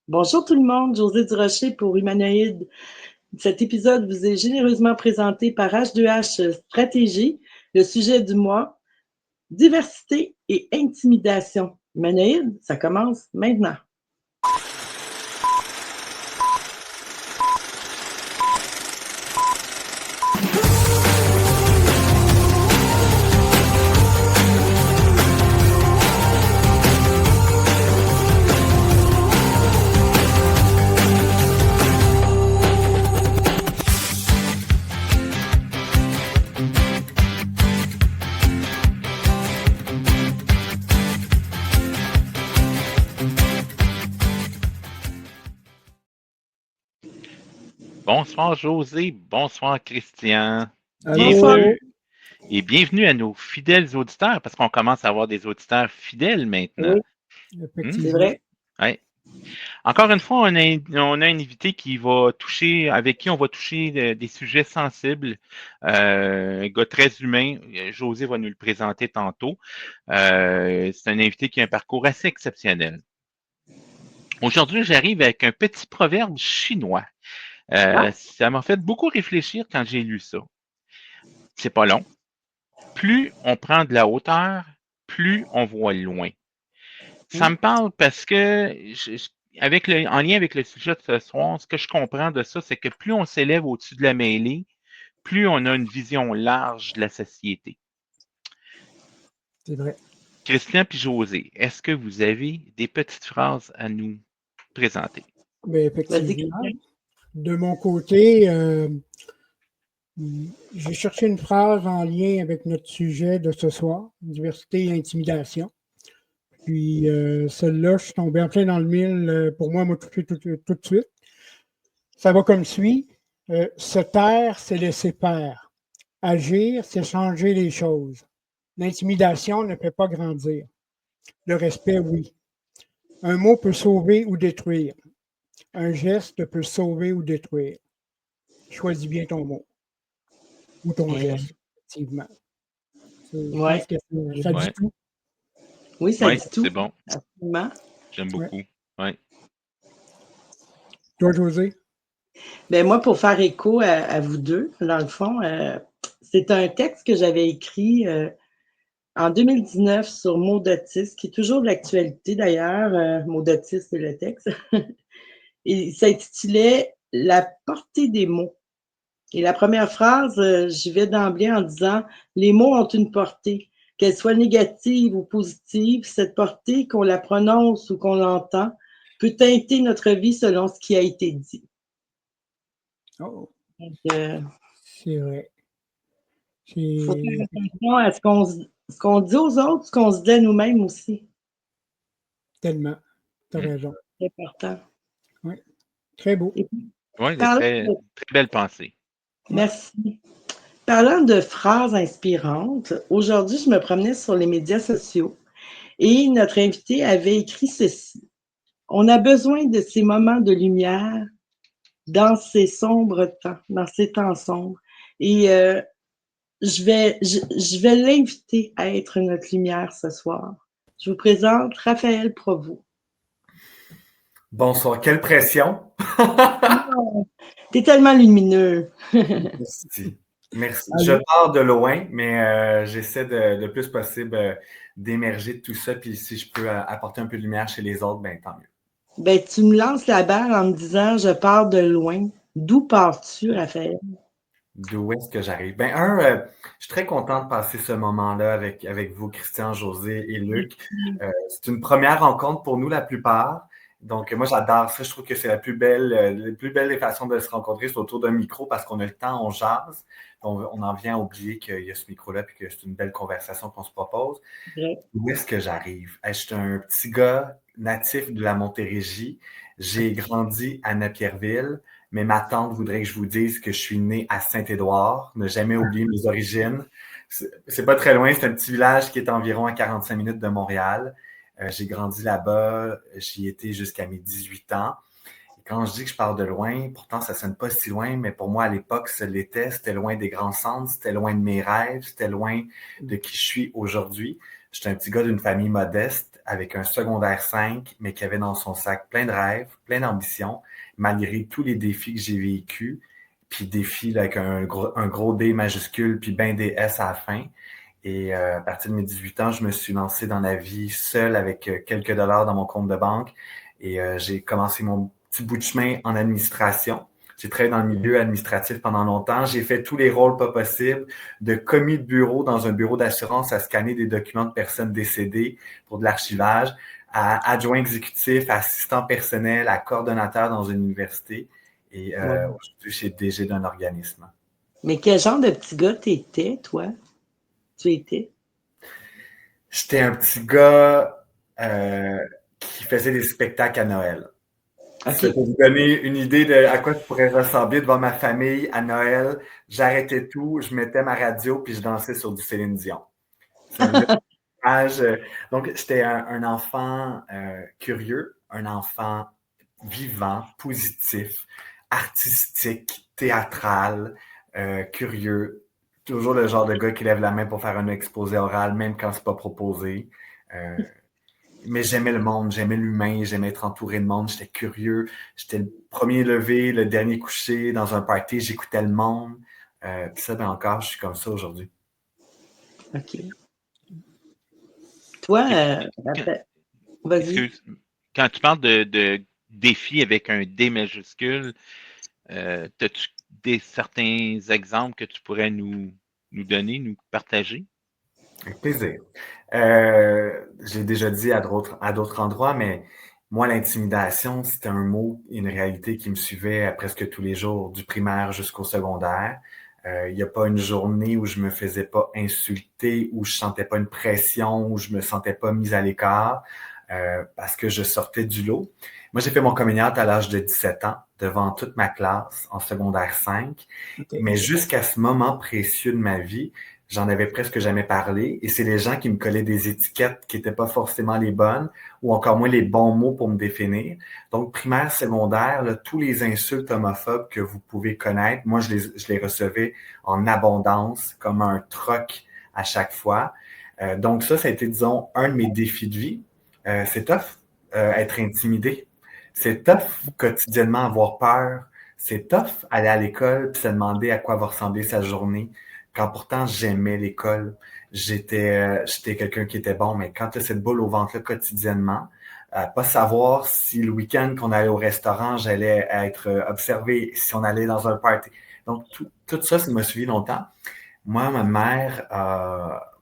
Bonjour tout le monde, Josée Durocher pour Humanoïde. Cet épisode vous est généreusement présenté par H2H Stratégie. Le sujet du mois, diversité et intimidation. Humanoïde, ça commence maintenant. Bonsoir José, bonsoir Christian. Bonsoir. Bienvenue et bienvenue à nos fidèles auditeurs parce qu'on commence à avoir des auditeurs fidèles maintenant. Oui, c'est vrai. Ouais. Encore une fois, on a un invité qui va toucher, avec qui on va toucher des sujets sensibles. Un gars très humain. José va nous le présenter tantôt. C'est un invité qui a un parcours assez exceptionnel. Aujourd'hui, j'arrive avec un petit proverbe chinois. Ça m'a fait beaucoup réfléchir quand j'ai lu ça. C'est pas long. Plus on prend de la hauteur, plus on voit loin. Ça me parle parce que, en lien avec le sujet de ce soir, ce que je comprends de ça, c'est que plus on s'élève au-dessus de la mêlée, plus on a une vision large de la société. C'est vrai. Christian puis José, est-ce que vous avez des petites phrases à nous présenter? Mais effectivement, de mon côté, j'ai cherché une phrase en lien avec notre sujet de ce soir, diversité et intimidation. Puis celle-là, je suis tombé en plein dans le mille. Pour moi, elle m'a touché tout de suite. Ça va comme suit. Se taire, c'est laisser faire. Agir, c'est changer les choses. L'intimidation ne fait pas grandir. Le respect, oui. Un mot peut sauver ou détruire. Un geste peut sauver ou détruire. Choisis bien ton mot ou ton geste, effectivement. Je pense que ça dit tout. Oui, ça dit tout. C'est bon. Absolument. J'aime beaucoup. Ouais. Toi, José? Ben moi, pour faire écho à vous deux, dans le fond, c'est un texte que j'avais écrit en 2019 sur Maudotis, qui est toujours de l'actualité d'ailleurs. Maudotis, c'est le texte. Et ça s'intitulait « La portée des mots ». Et la première phrase, j'y vais d'emblée en disant « Les mots ont une portée, qu'elle soit négative ou positive, cette portée, qu'on la prononce ou qu'on l'entend, peut teinter notre vie selon ce qui a été dit. » Oh. Donc, c'est vrai. Il faut faire attention à ce qu'on dit aux autres, ce qu'on se dit à nous-mêmes aussi. Tellement. Tu as raison. C'est important. Oui. Très beau. Oui, très belle pensée. Merci. Parlant de phrases inspirantes, aujourd'hui, je me promenais sur les médias sociaux et notre invité avait écrit ceci. On a besoin de ces moments de lumière dans ces sombres temps, dans ces temps sombres. Et je vais l'inviter à être notre lumière ce soir. Je vous présente Raphaël Provost. Bonsoir, quelle pression! T'es tellement lumineux. Merci. Merci. Je pars de loin, mais j'essaie de le plus possible d'émerger de tout ça. Puis si je peux apporter un peu de lumière chez les autres, ben tant mieux. Ben, tu me lances la balle en me disant je pars de loin. D'où pars-tu, Raphaël? D'où est-ce que j'arrive? Je suis très content de passer ce moment-là avec vous, Christian, José et Luc. C'est une première rencontre pour nous, la plupart. Donc, moi, j'adore ça. Je trouve que c'est la plus belle des façons de se rencontrer, c'est autour d'un micro parce qu'on a le temps, on jase. On en vient à oublier qu'il y a ce micro-là et que c'est une belle conversation qu'on se propose. Où est-ce que j'arrive? Je suis un petit gars natif de la Montérégie. J'ai grandi à Napierville, mais ma tante voudrait que je vous dise que je suis né à Saint-Édouard, ne jamais oublier mes origines. C'est pas très loin, c'est un petit village qui est environ à 45 minutes de Montréal. J'ai grandi là-bas, j'y étais jusqu'à mes 18 ans. Et quand je dis que je pars de loin, pourtant ça sonne pas si loin, mais pour moi à l'époque, ça l'était. C'était loin des grands centres, c'était loin de mes rêves, c'était loin de qui je suis aujourd'hui. J'étais un petit gars d'une famille modeste. avec un secondaire 5, mais qui avait dans son sac plein de rêves, plein d'ambitions, malgré tous les défis que j'ai vécus, puis défis là, avec un gros D majuscule, puis ben des S à la fin. Et à partir de mes 18 ans, je me suis lancé dans la vie seul avec quelques dollars dans mon compte de banque. Et j'ai commencé mon petit bout de chemin en administration. J'ai travaillé dans le milieu administratif pendant longtemps. J'ai fait tous les rôles pas possibles, de commis de bureau dans un bureau d'assurance à scanner des documents de personnes décédées pour de l'archivage, à adjoint exécutif, à assistant personnel, à coordonnateur dans une université. Et aujourd'hui, je suis DG d'un organisme. Mais quel genre de petit gars t'étais, toi? Tu étais? J'étais un petit gars qui faisait des spectacles à Noël. OK. Ça peut vous donner une idée de à quoi je pourrais ressembler devant ma famille à Noël. J'arrêtais tout, je mettais ma radio puis je dansais sur du Céline Dion. C'est un image. Donc, j'étais un enfant curieux, un enfant vivant, positif, artistique, théâtral, curieux. Toujours le genre de gars qui lève la main pour faire un exposé oral, même quand c'est pas proposé. Mais j'aimais le monde, j'aimais l'humain, j'aimais être entouré de monde, j'étais curieux. J'étais le premier levé, le dernier couché dans un party, j'écoutais le monde. Puis ça, ben encore, je suis comme ça aujourd'hui. OK. Toi, vas-y. Excuse. Quand tu parles de défi avec un D majuscule, as-tu certains exemples que tu pourrais nous donner, nous partager? Avec plaisir. J'ai déjà dit à d'autres endroits, mais moi, l'intimidation, c'était un mot, une réalité qui me suivait presque tous les jours, du primaire jusqu'au secondaire. Il n'y a pas une journée où je me faisais pas insulter, où je sentais pas une pression, où je me sentais pas mise à l'écart, parce que je sortais du lot. Moi, j'ai fait mon coming out à l'âge de 17 ans, devant toute ma classe, en secondaire 5. Okay. Mais jusqu'à ce moment précieux de ma vie, j'en avais presque jamais parlé. Et c'est les gens qui me collaient des étiquettes qui n'étaient pas forcément les bonnes ou encore moins les bons mots pour me définir. Donc, primaire, secondaire, là, tous les insultes homophobes que vous pouvez connaître, moi, je les recevais en abondance, comme un troc à chaque fois. Donc, ça a été, disons, un de mes défis de vie. C'est tough, être intimidé. C'est tough quotidiennement avoir peur. C'est tough aller à l'école et se demander à quoi va ressembler sa journée. Quand pourtant j'aimais l'école, j'étais quelqu'un qui était bon, mais quand tu as cette boule au ventre là, quotidiennement, pas savoir si le week-end qu'on allait au restaurant, j'allais être observé, si on allait dans un party. Donc, tout ça m'a suivi longtemps. Moi, ma mère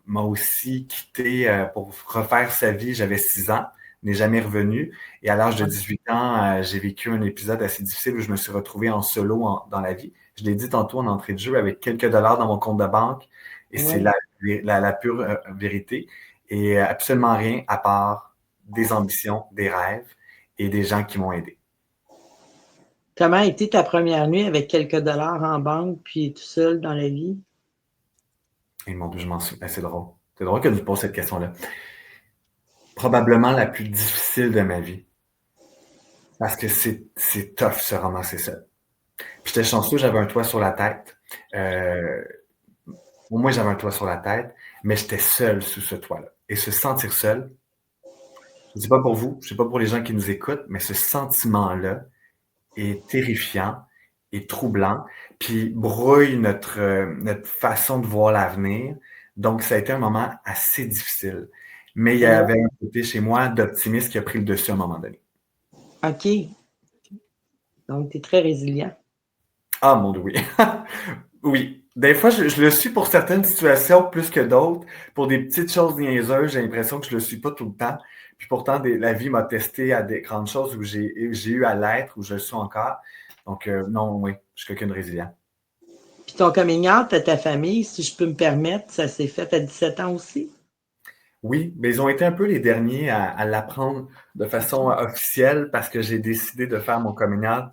m'a aussi quitté pour refaire sa vie. J'avais 6 ans, n'est jamais revenu. Et à l'âge de 18 ans, j'ai vécu un épisode assez difficile où je me suis retrouvé en solo dans la vie. Je l'ai dit tantôt en entrée de jeu, avec quelques dollars dans mon compte de banque. Et c'est la pure vérité. Et absolument rien à part des ambitions, des rêves et des gens qui m'ont aidé. Comment a été ta première nuit avec quelques dollars en banque puis tout seul dans la vie? Et mon Dieu, je m'en souviens. C'est drôle. C'est drôle que tu me poses cette question-là. Probablement la plus difficile de ma vie. Parce que c'est tough se ramasser seul. Puis j'étais chanceux, j'avais un toit sur la tête. Au moins, j'avais un toit sur la tête, mais j'étais seul sous ce toit-là. Et se sentir seul, je ne sais pas pour vous, je ne sais pas pour les gens qui nous écoutent, mais ce sentiment-là est terrifiant et troublant, puis brouille notre façon de voir l'avenir. Donc, ça a été un moment assez difficile. Mais il y avait un côté chez moi d'optimisme qui a pris le dessus à un moment donné. OK. Donc, tu es très résilient. Ah, mon Dieu, oui. Oui. Des fois, je le suis pour certaines situations plus que d'autres. Pour des petites choses niaiseuses, j'ai l'impression que je le suis pas tout le temps. Puis pourtant, la vie m'a testé à des grandes choses où j'ai eu à l'être, où je le suis encore. Donc, non, oui, je suis quelqu'un de résilient. Puis ton coming out à ta famille, si je peux me permettre, ça s'est fait à 17 ans aussi? Oui, mais ils ont été un peu les derniers à l'apprendre de façon officielle parce que j'ai décidé de faire mon coming out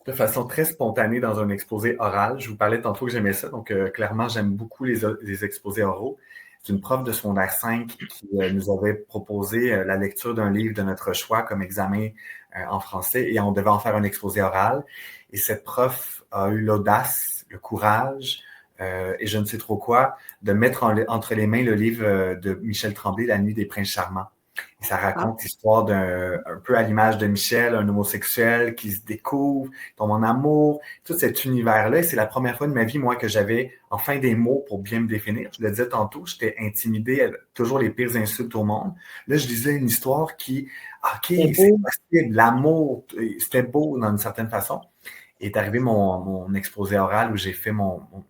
de façon très spontanée dans un exposé oral. Je vous parlais tantôt que j'aimais ça, donc clairement, j'aime beaucoup les exposés oraux. C'est une prof de secondaire 5 qui nous avait proposé la lecture d'un livre de notre choix comme examen en français et on devait en faire un exposé oral. Et cette prof a eu l'audace, le courage et je ne sais trop quoi, de mettre entre les mains le livre de Michel Tremblay, La nuit des princes charmants. Et ça raconte l'histoire un peu à l'image de Michel, un homosexuel qui se découvre, tombe en amour, tout cet univers-là. Et c'est la première fois de ma vie, moi, que j'avais enfin des mots pour bien me définir. Je le disais tantôt, j'étais intimidé, toujours les pires insultes au monde. Là, je lisais une histoire qui, OK, c'est possible, l'amour, c'était beau d'une certaine façon. Et est arrivé mon exposé oral où j'ai fait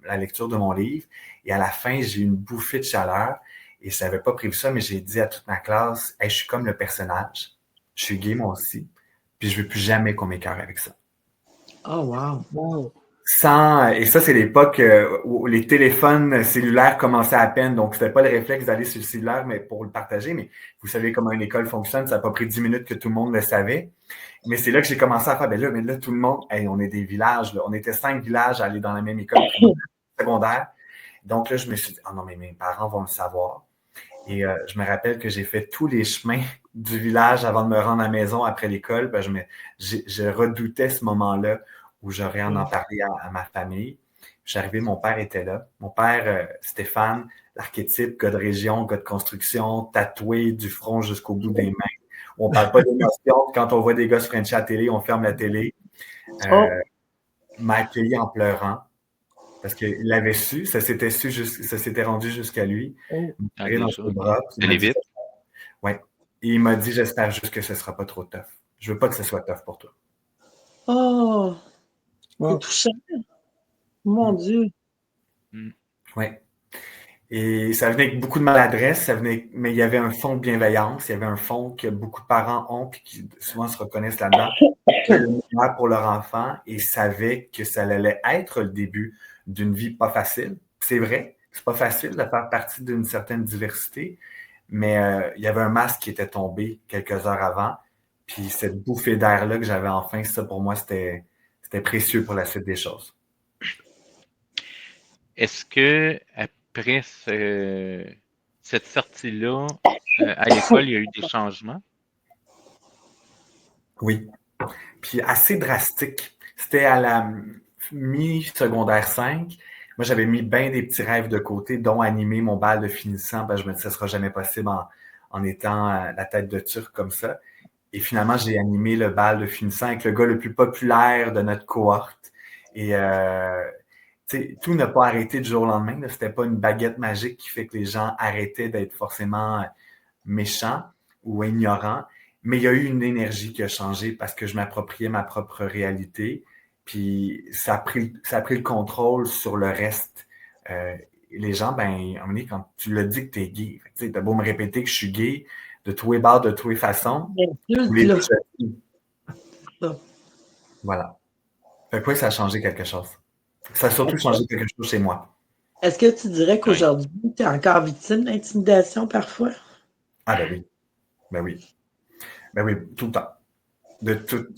la lecture de mon livre. Et à la fin, j'ai eu une bouffée de chaleur. Et je n'avais pas prévu ça, mais j'ai dit à toute ma classe, hey, je suis comme le personnage. Je suis gay, moi aussi. Puis je ne veux plus jamais qu'on m'écœure avec ça. Oh, wow. Wow. Et ça, c'est l'époque où les téléphones cellulaires commençaient à peine. Donc, c'était pas le réflexe d'aller sur le cellulaire, mais pour le partager. Mais vous savez comment une école fonctionne. Ça n'a pas pris 10 minutes que tout le monde le savait. Mais c'est là que j'ai commencé à faire, mais là, tout le monde, hey, on est des villages, là. On était 5 villages à aller dans la même école secondaire. Donc là, je me suis dit, oh non, mais mes parents vont le savoir. Et je me rappelle que j'ai fait tous les chemins du village avant de me rendre à la maison après l'école. Ben, je redoutais ce moment-là où j'aurais à en parler à ma famille. Je suis arrivé, mon père était là. Mon père, Stéphane, l'archétype, gars de région, gars de construction, tatoué du front jusqu'au bout des mains. On ne parle pas d'émotion. Quand on voit des gars se frencher à la télé, on ferme la télé. M'a accueilli en pleurant. Parce qu'il l'avait su, ça s'était rendu jusqu'à lui. Il m'a dans ses bras. Ouais. Et il m'a dit, j'espère juste que ce ne sera pas trop tough. Je veux pas que ce soit tough pour toi. Oh, Wow. c'est touchant. Mon Dieu. Oui. Et ça venait avec beaucoup de maladresse, mais il y avait un fond de bienveillance, il y avait un fond que beaucoup de parents ont et qui souvent se reconnaissent là-dedans. Le meilleur pour leur enfant et savaient que ça allait être le début d'une vie pas facile. C'est vrai, c'est pas facile de faire partie d'une certaine diversité, mais il y avait un masque qui était tombé quelques heures avant. Puis cette bouffée d'air-là que j'avais enfin, ça pour moi, c'était précieux pour la suite des choses. Est-ce que après cette sortie-là, à l'école, il y a eu des changements? Oui. Puis assez drastique. C'était à la mi-secondaire 5. Moi, j'avais mis bien des petits rêves de côté, dont animer mon bal de finissant. Je me disais, ça ne sera jamais possible en étant la tête de Turc comme ça. Et finalement, j'ai animé le bal de finissant avec le gars le plus populaire de notre cohorte. Et tout n'a pas arrêté du jour au lendemain. Ce n'était pas une baguette magique qui fait que les gens arrêtaient d'être forcément méchants ou ignorants. Mais il y a eu une énergie qui a changé parce que je m'appropriais ma propre réalité. Puis ça a pris le contrôle sur le reste. Les gens, à un moment donné, quand tu l'as dit que tu es gay, tu as beau me répéter que je suis gay de tous les bords, de toutes les façons. Voilà. Fait que oui, ça a changé quelque chose. Ça a surtout changé quelque chose chez moi. Est-ce que tu dirais qu'aujourd'hui, tu es encore victime d'intimidation parfois? Ah ben oui. Ben oui. Ben oui, tout le temps.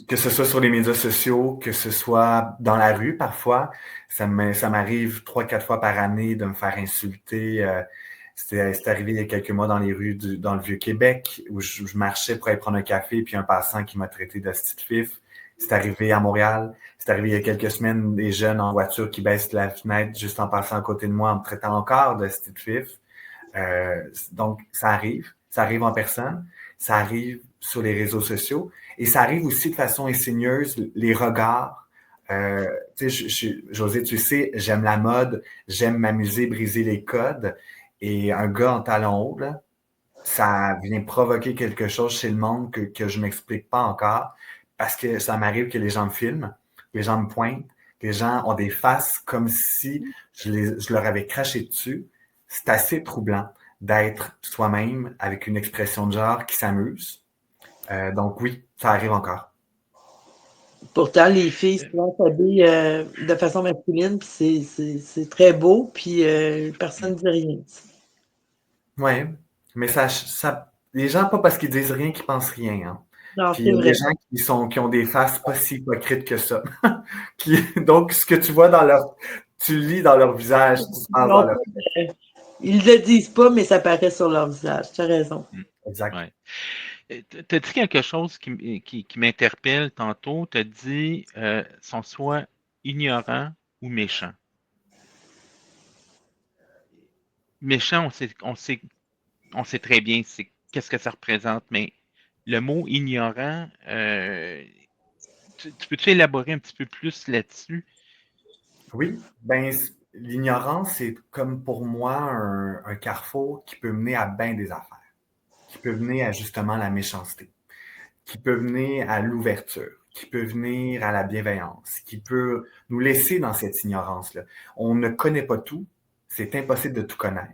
Que ce soit sur les médias sociaux, que ce soit dans la rue parfois. Ça m'arrive 3-4 fois par année de me faire insulter. C'est arrivé il y a quelques mois dans les rues dans le Vieux-Québec où je marchais pour aller prendre un café puis un passant qui m'a traité de petite fif. C'est arrivé à Montréal. C'est arrivé il y a quelques semaines des jeunes en voiture qui baissent la fenêtre juste en passant à côté de moi en me traitant encore de petite fif. Donc, ça arrive. Ça arrive en personne. Ça arrive sur les réseaux sociaux. Et ça arrive aussi de façon insigneuse, les regards. José, tu sais, j'aime la mode, j'aime m'amuser, briser les codes. Et un gars en talons hauts, là, ça vient provoquer quelque chose chez le monde que je ne m'explique pas encore. Parce que ça m'arrive que les gens me filment, que les gens me pointent, que les gens ont des faces comme si je leur avais craché dessus. C'est assez troublant d'être soi-même avec une expression de genre qui s'amuse. Donc oui, ça arrive encore. Pourtant, les filles souvent s'habillent de façon masculine, puis c'est très beau, puis personne ne dit rien. Oui, mais les gens, pas parce qu'ils disent rien, qu'ils pensent rien. Hein. Non, Puis c'est il y a vrai. des gens qui ont des faces pas si hypocrites que ça. Donc, ce que tu vois tu lis dans leur visage, tu penses dans leur visage. Ils ne le disent pas, mais ça paraît sur leur visage. Tu as raison. Exact. Ouais. Tu as dit quelque chose qui m'interpelle tantôt. Tu as dit sont soit ignorants ou méchants. Méchant, on sait très bien qu'est-ce que ça représente, mais le mot ignorant, tu peux-tu élaborer un petit peu plus là-dessus? Oui, ben l'ignorance, c'est comme pour moi un carrefour qui peut mener à bien des affaires, qui peut mener à justement la méchanceté, qui peut mener à l'ouverture, qui peut venir à la bienveillance, qui peut nous laisser dans cette ignorance-là. On ne connaît pas tout, c'est impossible de tout connaître.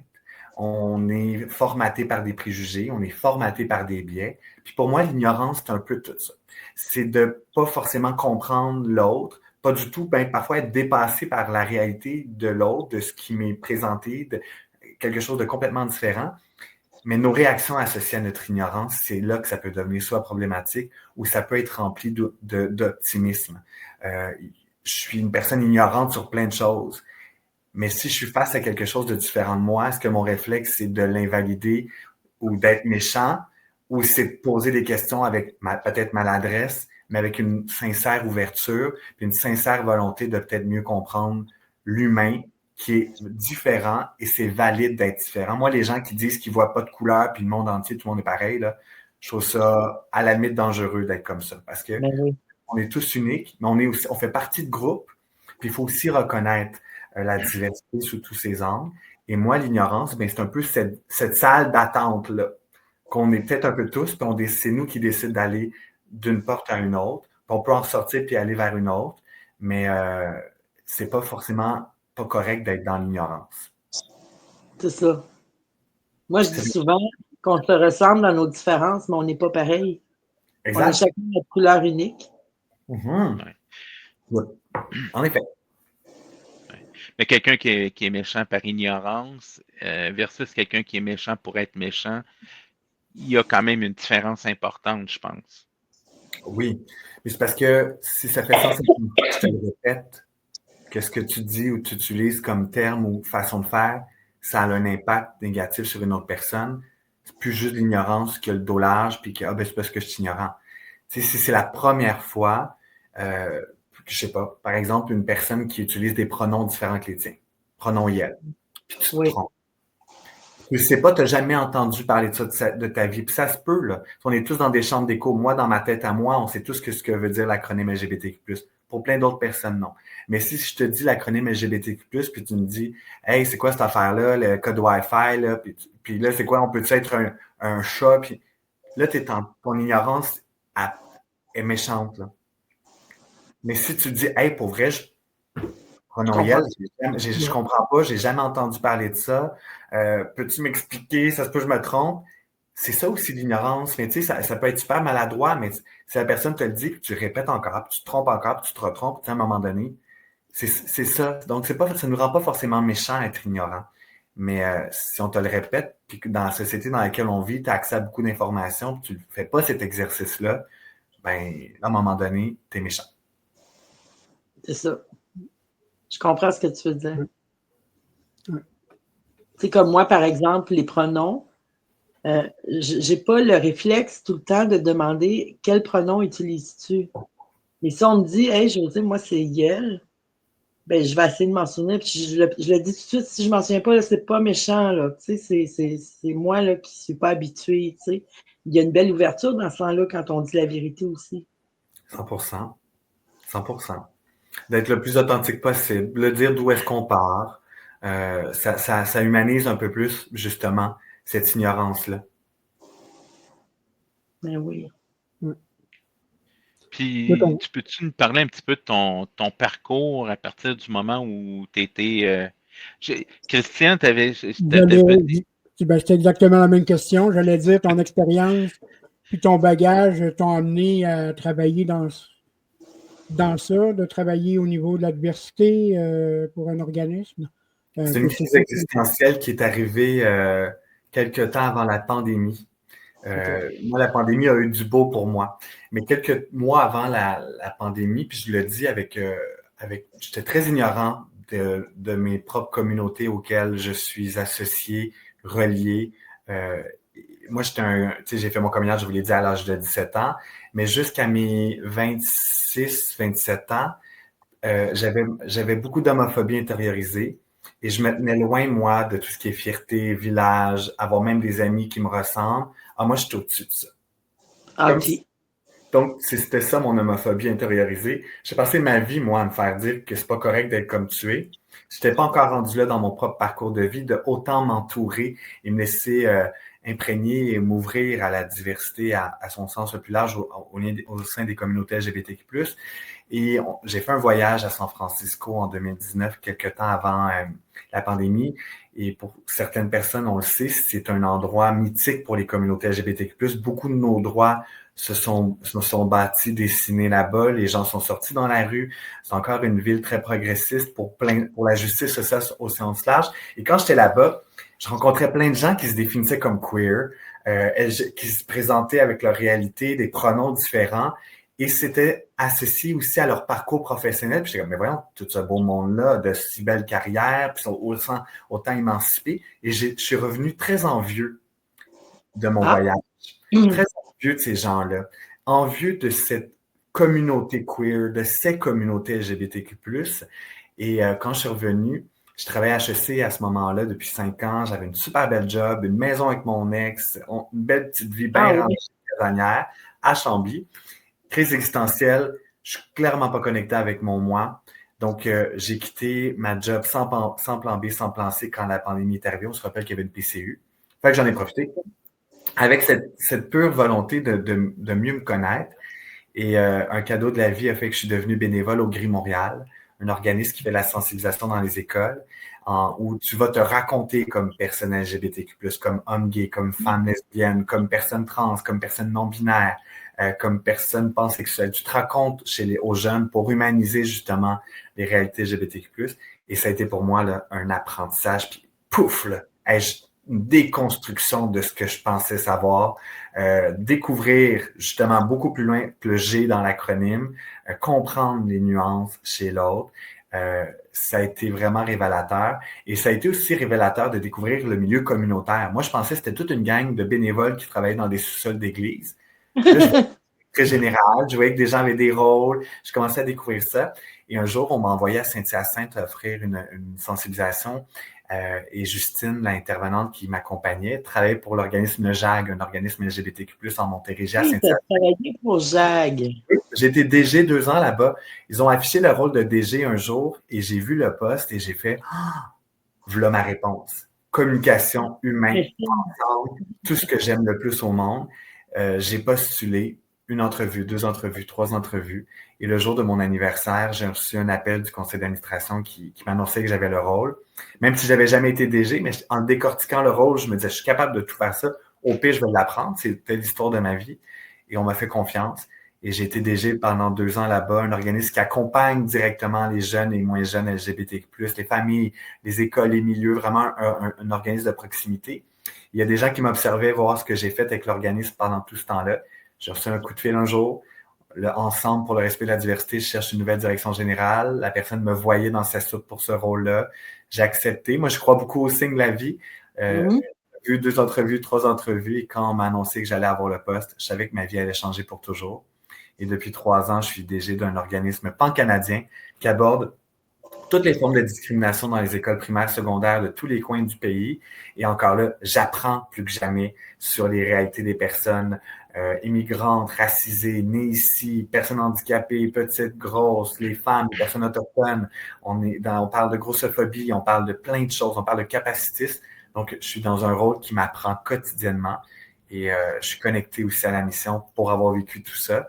On est formaté par des préjugés, on est formaté par des biais. Puis pour moi, l'ignorance, c'est un peu tout ça. C'est de pas forcément comprendre l'autre, pas du tout, ben, parfois être dépassé par la réalité de l'autre, de ce qui m'est présenté, de quelque chose de complètement différent. Mais nos réactions associées à notre ignorance, c'est là que ça peut devenir soit problématique ou ça peut être rempli d'optimisme. Je suis une personne ignorante sur plein de choses. Mais si je suis face à quelque chose de différent de moi, est-ce que mon réflexe, c'est de l'invalider ou d'être méchant, ou c'est de poser des questions avec peut-être maladresse, mais avec une sincère ouverture, puis une sincère volonté de peut-être mieux comprendre l'humain qui est différent, et c'est valide d'être différent. Moi, les gens qui disent qu'ils ne voient pas de couleur, puis le monde entier, tout le monde est pareil, là, je trouve ça à la limite dangereux d'être comme ça, parce que on est tous uniques, mais on fait partie de groupes, puis il faut aussi reconnaître la diversité sous tous ses angles. Et moi, l'ignorance, ben, c'est un peu cette salle d'attente-là, qu'on est peut-être un peu tous, puis c'est nous qui décidons d'aller d'une porte à une autre, puis on peut en sortir puis aller vers une autre, mais c'est pas forcément pas correct d'être dans l'ignorance. C'est ça. Moi, je dis souvent qu'on se ressemble dans nos différences, mais on n'est pas pareil. Exact. On a chacun notre couleur unique. Mm-hmm. Ouais. En effet. Mais quelqu'un qui est méchant par ignorance versus quelqu'un qui est méchant pour être méchant, il y a quand même une différence importante, je pense. Oui, mais c'est parce que si ça fait sens, je te le répète, que ce que tu dis ou tu utilises comme terme ou façon de faire, ça a un impact négatif sur une autre personne. C'est plus juste l'ignorance que le dolage, puis que c'est parce que je suis ignorant. Tu sais, si c'est la première fois, je sais pas, par exemple, une personne qui utilise des pronoms différents que les tiens, pronom yel, puis tu te trompes. Tu ne sais pas, tu n'as jamais entendu parler de ça de ta vie. Puis ça se peut, là. On est tous dans des chambres d'écho. Moi, dans ma tête à moi, on sait tous ce que veut dire l'acronyme LGBTQ+. Pour plein d'autres personnes, non. Mais si je te dis l'acronyme LGBTQ+, puis tu me dis, hey, c'est quoi cette affaire-là, le code Wi-Fi, là, puis là, c'est quoi, on peut être un chat, puis là, ton ignorance est méchante, là. Mais si tu dis, hey, pour vrai, je comprends pas, j'ai jamais entendu parler de ça. Peux-tu m'expliquer? Ça se peut que je me trompe. C'est ça aussi l'ignorance. Mais tu sais, ça peut être super maladroit, mais si la personne te le dit, puis tu répètes encore, puis tu te trompes encore, puis tu te retrompes, à un moment donné, c'est ça. Donc, ça ne nous rend pas forcément méchant être ignorant. Mais si on te le répète, puis que dans la société dans laquelle on vit, tu as accès à beaucoup d'informations, puis tu ne fais pas cet exercice-là, ben, à un moment donné, tu es méchant. C'est ça. Je comprends ce que tu veux dire. C'est comme moi, par exemple, les pronoms. J'ai pas le réflexe tout le temps de demander quel pronom utilises-tu. Mais si on me dit, hey, José, moi, c'est Yel, ben, je vais essayer de m'en souvenir. Puis je le dis tout de suite, si je m'en souviens pas, c'est pas méchant. Là. Tu sais, c'est moi là, qui suis pas habituée. Tu sais. Il y a une belle ouverture dans ce sens-là quand on dit la vérité aussi. 100%. 100%. D'être le plus authentique possible, de dire d'où est-ce qu'on part. Ça humanise un peu plus, justement, cette ignorance-là. Ben oui. Puis, peux-tu nous parler un petit peu de ton parcours à partir du moment où tu étais... Christian, t'avais dit... C'était exactement la même question. J'allais dire, ton expérience puis ton bagage t'ont amené à travailler dans ça, de travailler au niveau de la diversité pour un organisme. C'est une crise existentielle qui est arrivée quelque temps avant la pandémie. Moi, la pandémie a eu du beau pour moi. Mais quelques mois avant la pandémie, puis je le dis j'étais très ignorant de mes propres communautés auxquelles je suis associé, relié. Moi, j'ai fait mon communion, je vous l'ai dit, à l'âge de 17 ans, mais jusqu'à mes 26, 27 ans, j'avais beaucoup d'homophobie intériorisée et je me tenais loin, moi, de tout ce qui est fierté, village, avoir même des amis qui me ressemblent, Ah, moi, je suis au-dessus de ça. OK. Donc, c'était ça mon homophobie intériorisée. J'ai passé ma vie, moi, à me faire dire que c'est pas correct d'être comme tu es. Je n'étais pas encore rendu là dans mon propre parcours de vie, de autant m'entourer et me laisser imprégner et m'ouvrir à la diversité, à son sens le plus large au sein des communautés LGBTQ+. Et j'ai fait un voyage à San Francisco en 2019, quelques temps avant la pandémie. Et pour certaines personnes, on le sait, c'est un endroit mythique pour les communautés LGBTQ+. Beaucoup de nos droits se sont bâtis, dessinés là-bas. Les gens sont sortis dans la rue. C'est encore une ville très progressiste pour la justice sociale au sens large. Et quand j'étais là-bas, je rencontrais plein de gens qui se définissaient comme queer, qui se présentaient avec leur réalité, des pronoms différents. Et c'était associé aussi à leur parcours professionnel. Puis j'étais comme, mais voyons, tout ce beau monde-là, de si belles carrières, puis sont autant émancipés. Et je suis revenu très envieux de mon voyage. Très envieux de ces gens-là. Envieux de cette communauté queer, de ces communautés LGBTQ+. Et quand je suis revenu, je travaillais à HEC à ce moment-là depuis 5 ans. J'avais une super belle job, une maison avec mon ex, une belle petite vie bien remplie casanière à Chambly. Crise existentielle, je suis clairement pas connecté avec mon moi. Donc, j'ai quitté ma job sans plan B, sans plan C quand la pandémie est arrivée. On se rappelle qu'il y avait une PCU. Fait que j'en ai profité avec cette pure volonté de mieux me connaître. Et un cadeau de la vie a fait que je suis devenu bénévole au Gris Montréal, un organisme qui fait la sensibilisation dans les écoles, où tu vas te raconter comme personne LGBTQ+, comme homme gay, comme femme lesbienne, comme personne trans, comme personne non-binaire, comme personne pansexuelle. Tu te racontes aux jeunes pour humaniser justement les réalités LGBTQ+. Et ça a été pour moi là, un apprentissage. Puis pouf, là, une déconstruction de ce que je pensais savoir, découvrir justement beaucoup plus loin que le G dans l'acronyme, comprendre les nuances chez l'autre. Ça a été vraiment révélateur. Et ça a été aussi révélateur de découvrir le milieu communautaire. Moi, je pensais que c'était toute une gang de bénévoles qui travaillaient dans des sous-sols d'église. Très général, je voyais que des gens avaient des rôles, je commençais à découvrir ça. Et un jour, on m'a envoyé à Saint-Hyacinthe offrir une sensibilisation. Et Justine, l'intervenante qui m'accompagnait, travaillait pour l'organisme Le JAG, un organisme LGBTQ+, en Montérégie à Saint-Hyacinthe. Tu as travaillé pour JAG. J'ai été DG 2 ans là-bas. Ils ont affiché le rôle de DG un jour et j'ai vu le poste et j'ai fait « Voilà ma réponse. Communication humaine, ensemble, tout ce que j'aime le plus au monde. » J'ai postulé 1 entrevue, 2 entrevues, 3 entrevues. Et le jour de mon anniversaire, j'ai reçu un appel du conseil d'administration qui m'annonçait que j'avais le rôle. Même si je n'avais jamais été DG, mais en décortiquant le rôle, je me disais, je suis capable de tout faire ça. Au pire, je vais l'apprendre. C'était l'histoire de ma vie. Et on m'a fait confiance. Et j'ai été DG pendant 2 ans là-bas, un organisme qui accompagne directement les jeunes et moins jeunes LGBTQ+, les familles, les écoles, les milieux, vraiment un organisme de proximité. Il y a des gens qui m'observaient voir ce que j'ai fait avec l'organisme pendant tout ce temps-là. J'ai reçu un coup de fil un jour. Ensemble pour le respect de la diversité, je cherche une nouvelle direction générale. La personne me voyait dans sa soute pour ce rôle-là. J'ai accepté. Moi, je crois beaucoup au signe de la vie. J'ai vu 2 entrevues, 3 entrevues. Et quand on m'a annoncé que j'allais avoir le poste, je savais que ma vie allait changer pour toujours. Et depuis 3 ans, je suis DG d'un organisme pan-canadien qui aborde toutes les formes de discrimination dans les écoles primaires, secondaires de tous les coins du pays. Et encore là, j'apprends plus que jamais sur les réalités des personnes immigrantes, racisées, nées ici, personnes handicapées, petites, grosses, les femmes, les personnes autochtones. On parle de grossophobie, on parle de plein de choses, on parle de capacitisme. Donc, je suis dans un rôle qui m'apprend quotidiennement et je suis connecté aussi à la mission pour avoir vécu tout ça.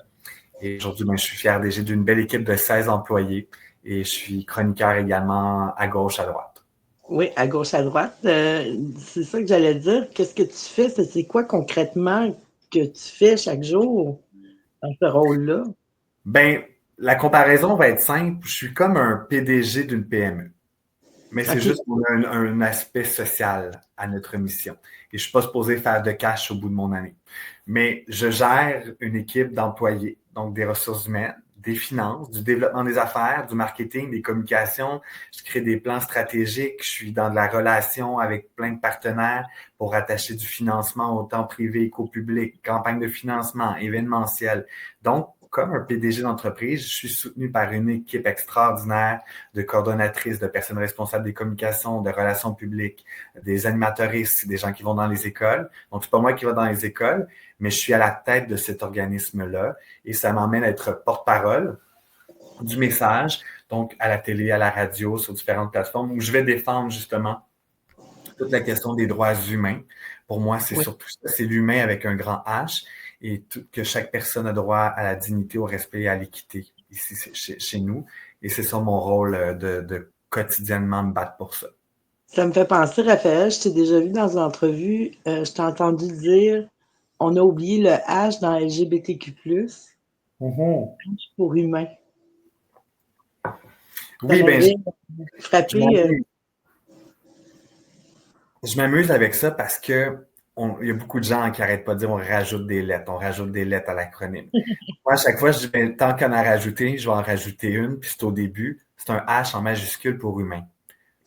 Et aujourd'hui, je suis fier DG d'une belle équipe de 16 employés. Et je suis chroniqueur également à gauche, à droite. Oui, à gauche, à droite. C'est ça que j'allais dire. Qu'est-ce que tu fais? C'est quoi concrètement que tu fais chaque jour dans ce rôle-là? Ben, la comparaison va être simple. Je suis comme un PDG d'une PME. Mais c'est juste qu'on a un aspect social à notre mission. Et je ne suis pas supposé faire de cash au bout de mon année. Mais je gère une équipe d'employés, donc des ressources humaines, des finances, du développement des affaires, du marketing, des communications. Je crée des plans stratégiques. Je suis dans de la relation avec plein de partenaires pour attacher du financement autant privé qu'au public, campagne de financement, événementiel. Donc, comme un PDG d'entreprise, je suis soutenu par une équipe extraordinaire de coordonnatrices, de personnes responsables des communications, de relations publiques, des animateuristes, des gens qui vont dans les écoles. Donc, c'est pas moi qui vais dans les écoles, mais je suis à la tête de cet organisme-là et ça m'emmène à être porte-parole du message, donc à la télé, à la radio, sur différentes plateformes où je vais défendre justement toute la question des droits humains. Pour moi, c'est surtout ça, c'est l'humain avec un grand H et que chaque personne a droit à la dignité, au respect et à l'équité ici chez nous. Et c'est ça mon rôle de quotidiennement me battre pour ça. Ça me fait penser, Raphaël, je t'ai déjà vu dans une entrevue, je t'ai entendu dire on a oublié le H dans LGBTQ+, H pour humain. Oui, bien, frappé. Je m'amuse avec ça parce que il y a beaucoup de gens qui n'arrêtent pas de dire on rajoute des lettres à l'acronyme. Moi, à chaque fois, je dis ben, tant qu'on a rajouté, je vais en rajouter une, puis c'est au début, c'est un H en majuscule pour humain.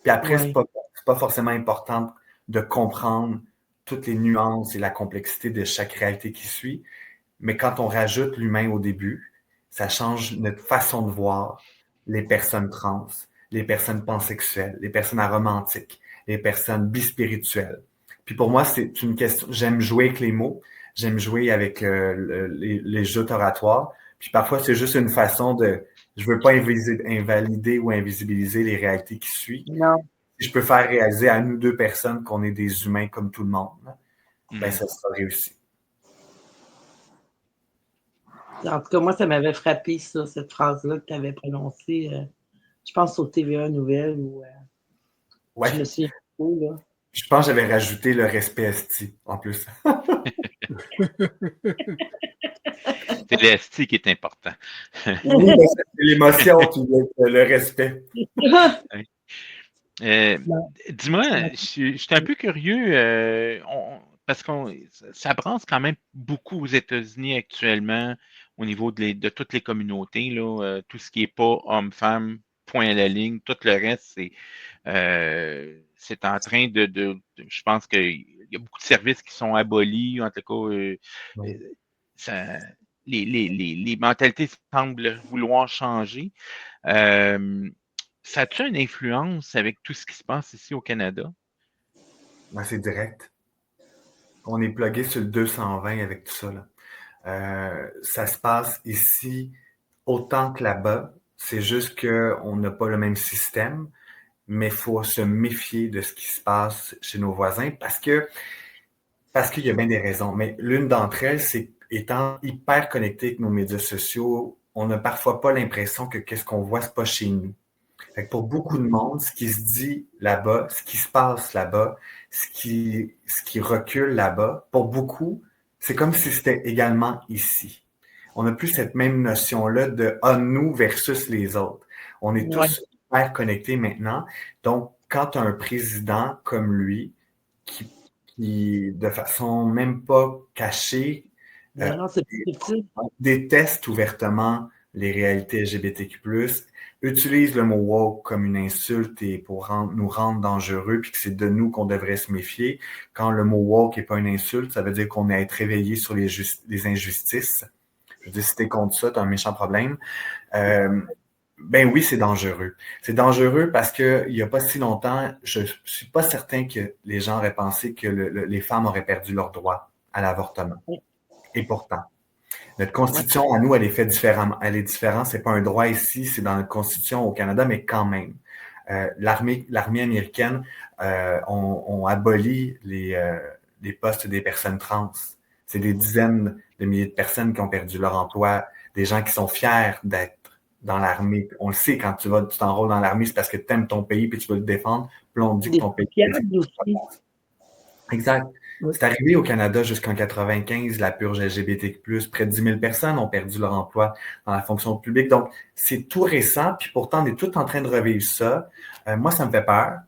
Puis après, c'est pas forcément important de comprendre toutes les nuances et la complexité de chaque réalité qui suit, mais quand on rajoute l'humain au début, ça change notre façon de voir les personnes trans, les personnes pansexuelles, les personnes aromantiques, les personnes bispirituelles. Puis pour moi, c'est une question, j'aime jouer avec les mots, j'aime jouer avec les jeux oratoires, puis parfois c'est juste une façon je veux pas invalider ou invisibiliser les réalités qui suivent. Non. Si je peux faire réaliser à nous deux personnes qu'on est des humains comme tout le monde, ben ça sera réussi. En tout cas, moi, ça m'avait frappé, ça, cette phrase-là que tu avais prononcée, je pense au TVA Nouvelle ou je me souviens plus, là. Je pense que j'avais rajouté le respect esti en plus. C'est l'esti qui est important. Oui, c'est l'émotion qui est le respect. Dis-moi, je suis un peu curieux, parce que ça brasse quand même beaucoup aux États-Unis actuellement au niveau de toutes les communautés, là, tout ce qui n'est pas homme-femme, point à la ligne, tout le reste, c'est en train je pense qu'il y a beaucoup de services qui sont abolis, en tout cas, les mentalités semblent vouloir changer. Ça a-tu une influence avec tout ce qui se passe ici au Canada? Ben, c'est direct. On est plugué sur le 220 avec tout ça, là. Ça se passe ici autant que là-bas. C'est juste qu'on n'a pas le même système, mais il faut se méfier de ce qui se passe chez nos voisins parce qu'il y a bien des raisons. Mais l'une d'entre elles, c'est étant hyper connecté avec nos médias sociaux, on n'a parfois pas l'impression que qu'est-ce qu'on voit, c'est pas chez nous. Fait que pour beaucoup de monde, ce qui se dit là-bas, ce qui se passe là-bas, ce qui recule là-bas, pour beaucoup, c'est comme si c'était également ici. On n'a plus cette même notion-là de nous versus les autres. On est tous hyper connectés maintenant. Donc, quand tu as un président comme lui, qui de façon même pas cachée, déteste ouvertement les réalités LGBTQ+, utilise le mot woke comme une insulte et pour nous rendre dangereux, puis que c'est de nous qu'on devrait se méfier. Quand le mot woke n'est pas une insulte, ça veut dire qu'on est à être réveillé sur les injustices. Je veux dire, si t'es contre ça, t'as un méchant problème. Ben oui, c'est dangereux. C'est dangereux parce que il y a pas si longtemps, je suis pas certain que les gens auraient pensé que les femmes auraient perdu leur droit à l'avortement. Et pourtant, notre constitution à nous, elle est faite différemment. Elle est différente. C'est pas un droit ici, c'est dans notre constitution au Canada, mais quand même. L'armée américaine ont aboli les postes des personnes trans. C'est des dizaines de milliers de personnes qui ont perdu leur emploi, des gens qui sont fiers d'être dans l'armée. On le sait, quand tu t'enrôles dans l'armée, c'est parce que tu aimes ton pays et tu veux le défendre. Puis on dit que ton pays... Exact. C'est arrivé au Canada jusqu'en 95, la purge LGBTQ+, près de 10 000 personnes ont perdu leur emploi dans la fonction publique. Donc, c'est tout récent, puis pourtant, on est tout en train de revivre ça. Moi, ça me fait peur.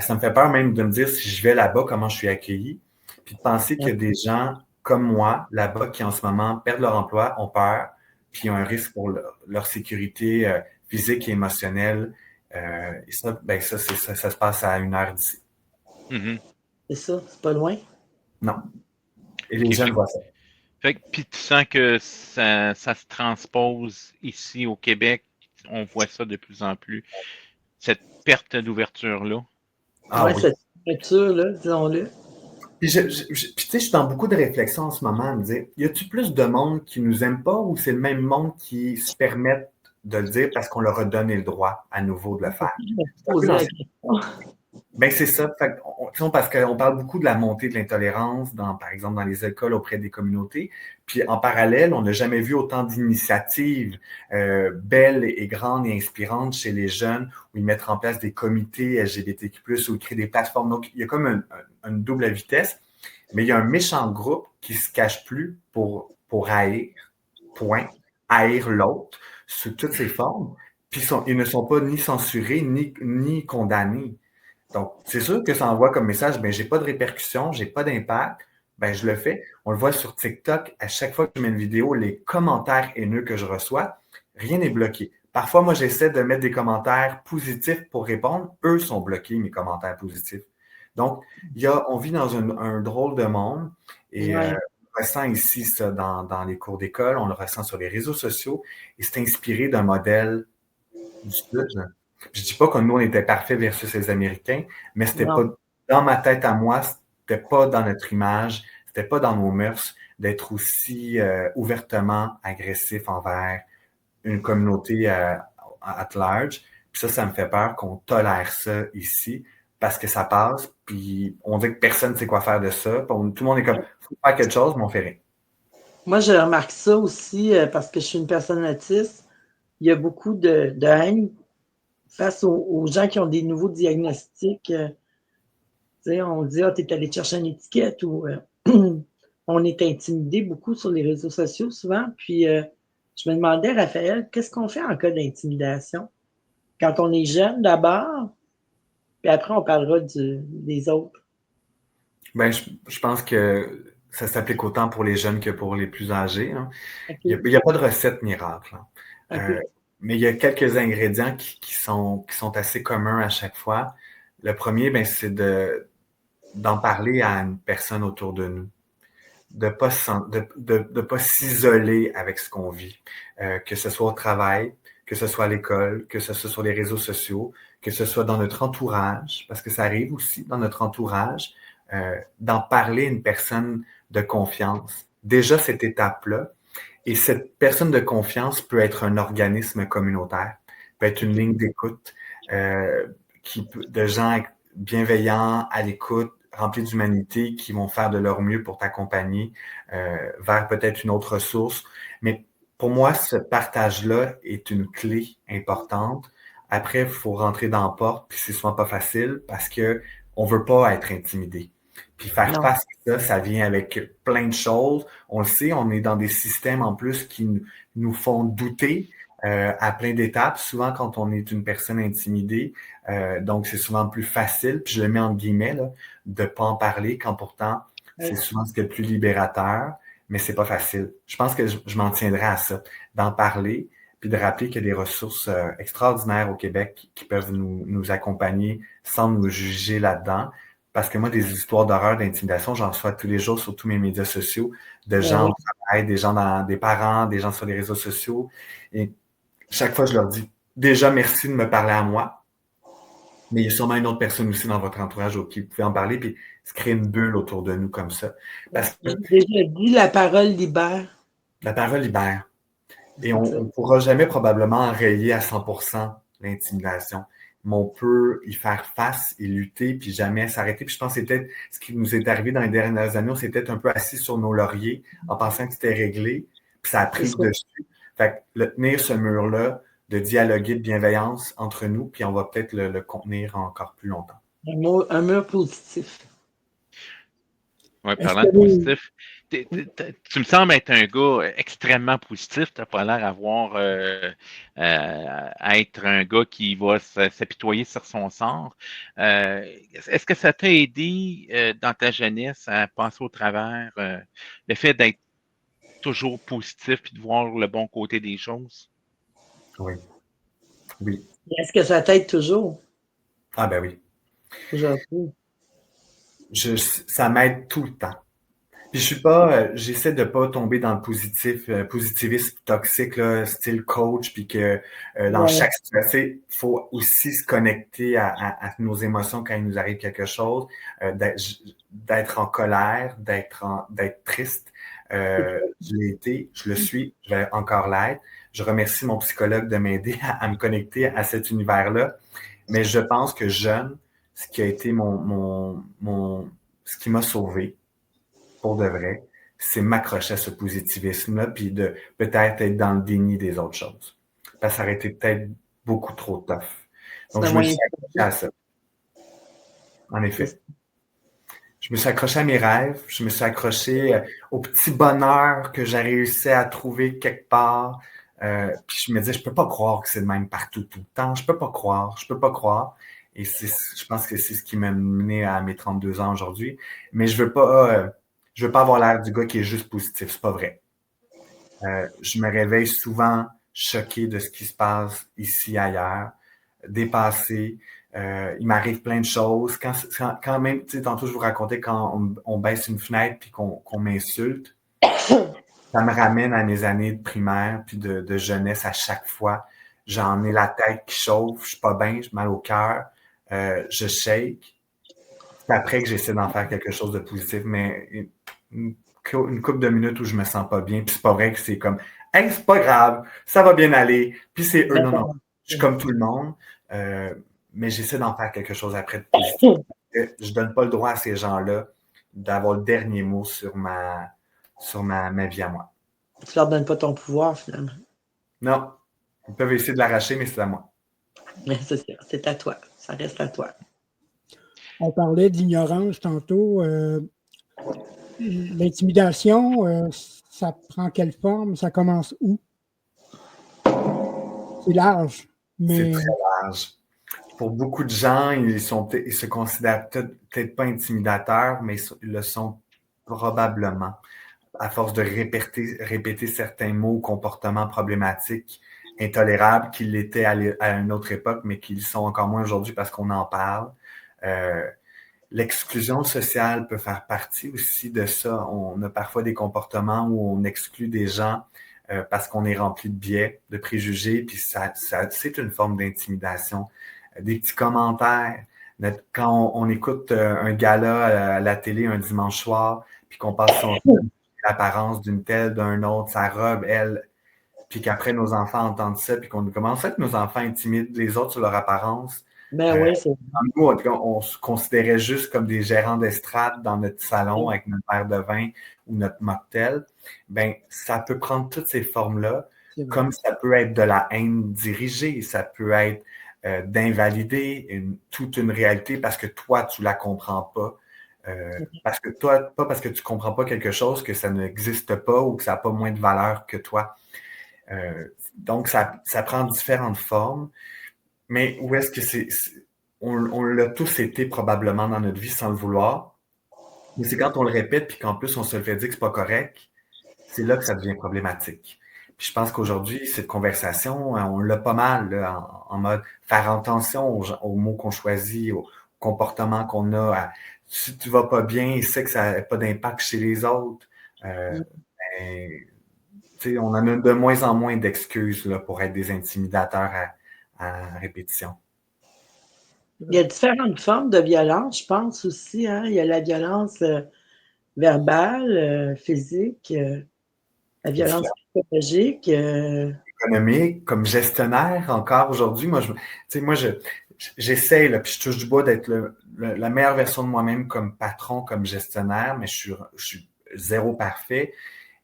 Ça me fait peur même de me dire si je vais là-bas, comment je suis accueilli. Puis de penser qu'il y a des gens comme moi, là-bas, qui en ce moment perdent leur emploi, ont peur, puis ont un risque pour leur sécurité physique et émotionnelle. Et ça, ben ça se passe à 1 heure d'ici. Mm-hmm. C'est ça, c'est pas loin. Non. Et les jeunes voient ça. Puis tu sens que ça se transpose ici au Québec. On voit ça de plus en plus. Cette perte d'ouverture-là. Ah oui. Cette ouverture-là, disons-le. Puis, puis tu sais, je suis dans beaucoup de réflexions en ce moment à me dire, y a-tu plus de monde qui nous aime pas ou c'est le même monde qui se permettent de le dire parce qu'on leur a donné le droit à nouveau de le faire? Poser la question. Ben c'est ça. Fait parce qu'on parle beaucoup de la montée de l'intolérance, par exemple, dans les écoles auprès des communautés. Puis en parallèle, on n'a jamais vu autant d'initiatives belles et grandes et inspirantes chez les jeunes où ils mettent en place des comités LGBTQ+, où ils créent des plateformes. Donc, il y a comme une double vitesse, mais il y a un méchant groupe qui se cache plus pour haïr, point, haïr l'autre sous toutes ses formes. Puis ils ne sont pas ni censurés ni condamnés. Donc, c'est sûr que ça envoie comme message, ben, j'ai pas de répercussions, j'ai pas d'impact, ben, je le fais. On le voit sur TikTok, à chaque fois que je mets une vidéo, les commentaires haineux que je reçois, rien n'est bloqué. Parfois, moi, j'essaie de mettre des commentaires positifs pour répondre. Eux sont bloqués, mes commentaires positifs. Donc, on vit dans un drôle de monde et on ressent ici ça dans les cours d'école, on le ressent sur les réseaux sociaux et c'est inspiré d'un modèle du Sud. Je dis pas que nous, on était parfaits versus les Américains, mais c'était pas dans ma tête à moi, c'était pas dans notre image, c'était pas dans nos mœurs d'être aussi ouvertement agressif envers une communauté at large. Puis ça me fait peur qu'on tolère ça ici parce que ça passe, puis on dit que personne ne sait quoi faire de ça. Tout le monde est comme, faut faire quelque chose, mais on fait rien. Moi, je remarque ça aussi parce que je suis une personne autiste. Il y a beaucoup de haine face aux gens qui ont des nouveaux diagnostics. On dit, ah, t'es allé chercher une étiquette ou on est intimidé beaucoup sur les réseaux sociaux souvent. Puis, je me demandais, Raphaël, qu'est-ce qu'on fait en cas d'intimidation? Quand on est jeune d'abord, puis après, on parlera des autres. Ben, je pense que ça s'applique autant pour les jeunes que pour les plus âgés. Hein. Okay. Il n'y a pas de recette miracle. Hein. Okay. Mais il y a quelques ingrédients qui sont assez communs à chaque fois. Le premier, ben, c'est d'en parler à une personne autour de nous. De pas s'isoler avec ce qu'on vit. Que ce soit au travail, que ce soit à l'école, que ce soit sur les réseaux sociaux, que ce soit dans notre entourage, parce que ça arrive aussi dans notre entourage, d'en parler à une personne de confiance. Déjà, cette étape-là, et cette personne de confiance peut être un organisme communautaire, peut être une ligne d'écoute, de gens bienveillants, à l'écoute, remplis d'humanité, qui vont faire de leur mieux pour t'accompagner vers peut-être une autre ressource. Mais pour moi, ce partage-là est une clé importante. Après, il faut rentrer dans la porte, puis c'est souvent pas facile parce que on veut pas être intimidé. Puis faire face à ça, ça vient avec plein de choses. On le sait, on est dans des systèmes en plus qui nous font douter à plein d'étapes. Souvent, quand on est une personne intimidée, donc c'est souvent plus facile, puis je le mets en guillemets, là, de pas en parler, quand pourtant, c'est souvent ce qui est le plus libérateur, mais c'est pas facile. Je pense que je m'en tiendrai à ça, d'en parler, puis de rappeler qu'il y a des ressources extraordinaires au Québec qui peuvent nous accompagner sans nous juger là-dedans. Parce que moi, des histoires d'horreur, d'intimidation, j'en reçois tous les jours sur tous mes médias sociaux, de gens au travail, des parents, des gens sur les réseaux sociaux. Et chaque fois, je leur dis, déjà, merci de me parler à moi, mais il y a sûrement une autre personne aussi dans votre entourage qui vous pouvez en parler, puis se créer une bulle autour de nous comme ça. Parce que, j'ai déjà dit, la parole libère. La parole libère. Et on ne pourra jamais probablement enrayer à 100% l'intimidation. Mais on peut y faire face et lutter, puis jamais s'arrêter. Puis je pense que c'est peut-être ce qui nous est arrivé dans les dernières années. On s'est peut-être un peu assis sur nos lauriers en pensant que c'était réglé, puis ça a pris dessus. Fait que tenir ce mur-là, de dialoguer, de bienveillance entre nous, puis on va peut-être le contenir encore plus longtemps. Un mur positif. Oui, parlant de positif, tu me sembles être un gars extrêmement positif. Tu n'as pas l'air à être un gars qui va s'apitoyer sur son sort. Est-ce que ça t'a aidé dans ta jeunesse à passer au travers le fait d'être toujours positif et de voir le bon côté des choses? Oui. Oui. Est-ce que ça t'aide toujours? Ah ben oui. Aujourd'hui. Ça m'aide tout le temps. Puis je suis pas, j'essaie de pas tomber dans le positivisme toxique, là, style coach, puis que dans chaque situation, il faut aussi se connecter à nos émotions quand il nous arrive quelque chose, d'être en colère, d'être triste. Je l'ai été, je le suis, je vais encore l'être. Je remercie mon psychologue de m'aider à me connecter à cet univers-là. Mais je pense que jeune, ce qui a été ce qui m'a sauvé, pour de vrai, c'est m'accrocher à ce positivisme-là, puis de peut-être être dans le déni des autres choses. Parce que ça aurait été peut-être beaucoup trop tough. Donc, je me suis accroché à ça. En effet. Je me suis accroché à mes rêves, je me suis accroché au petit bonheur que j'ai réussi à trouver quelque part. Puis je me disais, je peux pas croire que c'est le même partout, tout le temps. Je peux pas croire. Et je pense que c'est ce qui m'a mené à mes 32 ans aujourd'hui. Mais je veux pas avoir l'air du gars qui est juste positif. C'est pas vrai. Je me réveille souvent choqué de ce qui se passe ici, ailleurs, dépassé. Il m'arrive plein de choses. Quand même, tu sais, tantôt je vous racontais quand on baisse une fenêtre puis qu'on m'insulte, ça me ramène à mes années de primaire puis de jeunesse à chaque fois. J'en ai la tête qui chauffe, je suis pas bien, j'ai mal au cœur, je shake. C'est après que j'essaie d'en faire quelque chose de positif, mais une couple de minutes où je me sens pas bien, puis c'est pas vrai que c'est comme « Hey, c'est pas grave, ça va bien aller », puis c'est eux, non, je suis comme tout le monde, mais j'essaie d'en faire quelque chose après de positif. Je donne pas le droit à ces gens-là d'avoir le dernier mot sur ma vie à moi. Tu leur donnes pas ton pouvoir, finalement. Non, ils peuvent essayer de l'arracher, mais c'est à moi. Mais c'est à toi, ça reste à toi. On parlait d'ignorance tantôt. L'intimidation, ça prend quelle forme? Ça commence où? C'est large. Mais... C'est très large. Pour beaucoup de gens, ils se considèrent peut-être pas intimidateurs, mais ils le sont probablement. À force de répéter certains mots ou comportements problématiques, intolérables, qu'ils l'étaient à une autre époque, mais qu'ils sont encore moins aujourd'hui parce qu'on en parle. L'exclusion sociale peut faire partie aussi de ça. On a parfois des comportements où on exclut des gens parce qu'on est rempli de biais, de préjugés, puis c'est une forme d'intimidation. Des petits commentaires. Quand on écoute un gala à la télé un dimanche soir, puis qu'on passe son l'apparence d'une telle, d'un autre, sa robe, elle, puis qu'après nos enfants entendent ça, puis qu'on commence à que nos enfants intimident les autres sur leur apparence. Ben oui, c'est Nous, en tout cas, on se considérait juste comme des gérants d'estrade dans notre salon avec notre verre de vin ou notre mocktail. Ben, ça peut prendre toutes ces formes-là, comme ça peut être de la haine dirigée, ça peut être d'invalider toute une réalité parce que toi, tu la comprends pas. Parce que toi, pas parce que tu comprends pas quelque chose que ça n'existe pas ou que ça n'a pas moins de valeur que toi. Donc, ça prend différentes formes. Mais où est-ce que on l'a tous été probablement dans notre vie sans le vouloir. Mais c'est quand on le répète puis qu'en plus on se le fait dire que c'est pas correct, c'est là que ça devient problématique. Puis je pense qu'aujourd'hui, cette conversation, on l'a pas mal là, en mode faire attention aux mots qu'on choisit, au comportement qu'on a. Si tu vas pas bien, il sait que ça n'a pas d'impact chez les autres. Ben, on en a de moins en moins d'excuses là, pour être des intimidateurs à répétition. Il y a différentes formes de violence, je pense aussi. Hein? Il y a la violence verbale, physique, la violence psychologique. Économique, comme gestionnaire encore aujourd'hui. Moi, j'essaie, là, puis je touche du bois d'être la meilleure version de moi-même comme patron, comme gestionnaire, mais je suis zéro parfait.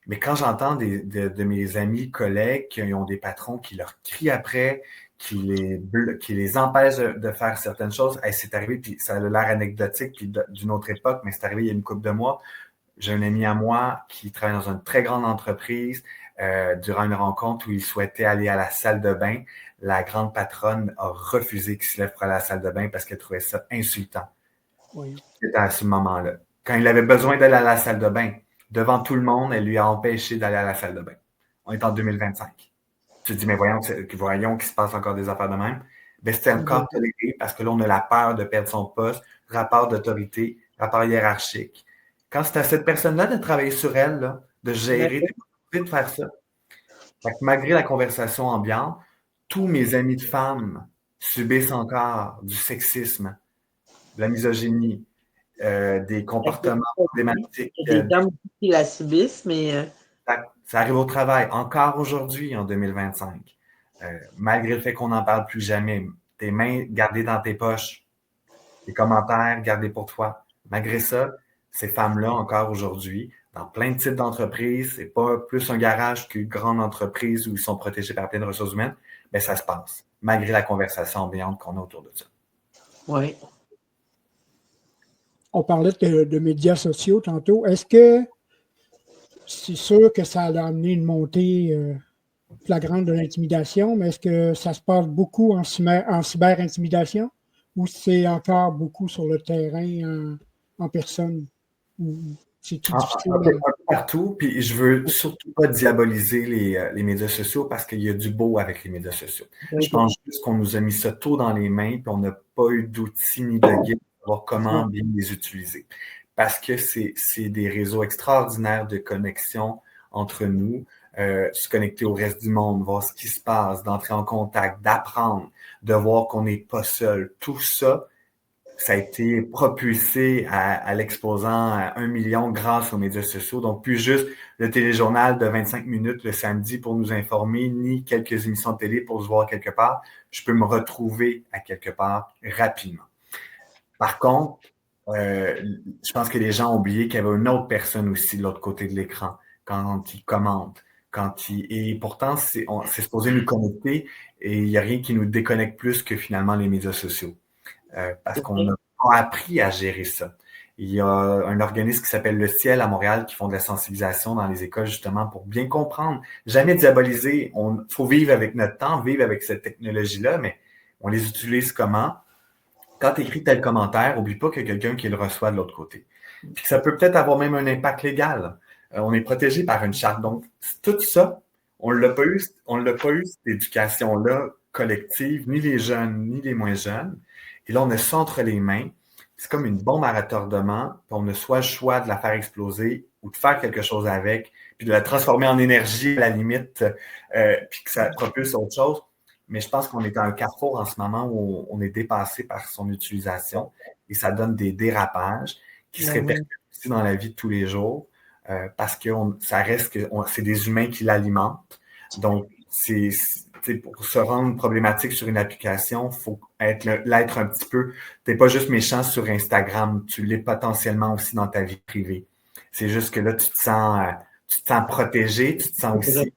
Mais quand j'entends de mes amis, collègues qui ont des patrons qui leur crient après, qui les empêchent de faire certaines choses, hey, c'est arrivé, puis ça a l'air anecdotique, puis d'une autre époque, mais c'est arrivé il y a une couple de mois. J'ai un ami à moi qui travaille dans une très grande entreprise. Durant une rencontre où il souhaitait aller à la salle de bain, la grande patronne a refusé qu'il se lève pour aller à la salle de bain parce qu'elle trouvait ça insultant. Oui. C'était à ce moment-là. Quand il avait besoin d'aller à la salle de bain, devant tout le monde, elle lui a empêché d'aller à la salle de bain. On est en 2025. Tu te dis, mais voyons qu'il se passe encore des affaires de même. Ben, c'était encore toléré parce que là, on a la peur de perdre son poste, rapport d'autorité, rapport hiérarchique. quand c'est à cette personne-là de travailler sur elle, là, de gérer, de faire ça. Fait que malgré la conversation ambiante, tous mes amis de femmes subissent encore du sexisme, de la misogynie, des comportements problématiques. Il y a des hommes qui la subissent, mais... Ça arrive au travail, encore aujourd'hui, en 2025. Malgré le fait qu'on n'en parle plus jamais. Tes mains gardées dans tes poches, tes commentaires gardés pour toi. Malgré ça, ces femmes-là, encore aujourd'hui, dans plein de types d'entreprises, c'est pas plus un garage qu'une grande entreprise où ils sont protégés par plein de ressources humaines, mais ça se passe, malgré la conversation ambiante qu'on a autour de ça. Oui. On parlait de médias sociaux tantôt. Est-ce que c'est sûr que ça a amené une montée flagrante de l'intimidation, mais est-ce que ça se passe beaucoup en cyber-intimidation ou c'est encore beaucoup sur le terrain en personne? C'est-tu difficile? Un peu partout, puis je veux surtout pas diaboliser les médias sociaux parce qu'il y a du beau avec les médias sociaux. Je pense juste qu'on nous a mis ça tôt dans les mains, puis on n'a pas eu d'outils ni de guide pour savoir comment bien les utiliser. Parce que c'est des réseaux extraordinaires de connexion entre nous, se connecter au reste du monde, voir ce qui se passe, d'entrer en contact, d'apprendre, de voir qu'on n'est pas seul. Tout ça, ça a été propulsé à l'exposant à 1 million grâce aux médias sociaux. Donc, plus juste le téléjournal de 25 minutes le samedi pour nous informer, ni quelques émissions de télé pour se voir quelque part. Je peux me retrouver à quelque part rapidement. Par contre, je pense que les gens ont oublié qu'il y avait une autre personne aussi de l'autre côté de l'écran quand ils commentent. Et pourtant, c'est supposé nous connecter et il n'y a rien qui nous déconnecte plus que finalement les médias sociaux. Parce qu'on n'a pas appris à gérer ça. Il y a un organisme qui s'appelle Le Ciel à Montréal qui font de la sensibilisation dans les écoles justement pour bien comprendre. Jamais diaboliser. Il faut vivre avec notre temps, vivre avec cette technologie-là, mais on les utilise comment? Quand tu écris tel commentaire, oublie pas qu'il y a quelqu'un qui le reçoit de l'autre côté. Puis que ça peut peut-être avoir même un impact légal. On est protégé par une charte. Donc, tout ça, on l'a pas eu, cette éducation-là collective, ni les jeunes, ni les moins jeunes. Et là, on a ça entre les mains. C'est comme une bombe à retardement. Puis on a soit le choix de la faire exploser ou de faire quelque chose avec, puis de la transformer en énergie à la limite, puis que ça propulse autre chose. Mais je pense qu'on est à un carrefour en ce moment où on est dépassé par son utilisation et ça donne des dérapages qui se répercutent aussi dans la vie de tous les jours parce que ça reste que c'est des humains qui l'alimentent. Donc, pour se rendre problématique sur une application, il faut l'être un petit peu. Tu n'es pas juste méchant sur Instagram, tu l'es potentiellement aussi dans ta vie privée. C'est juste que là, tu te sens protégé, tu te sens aussi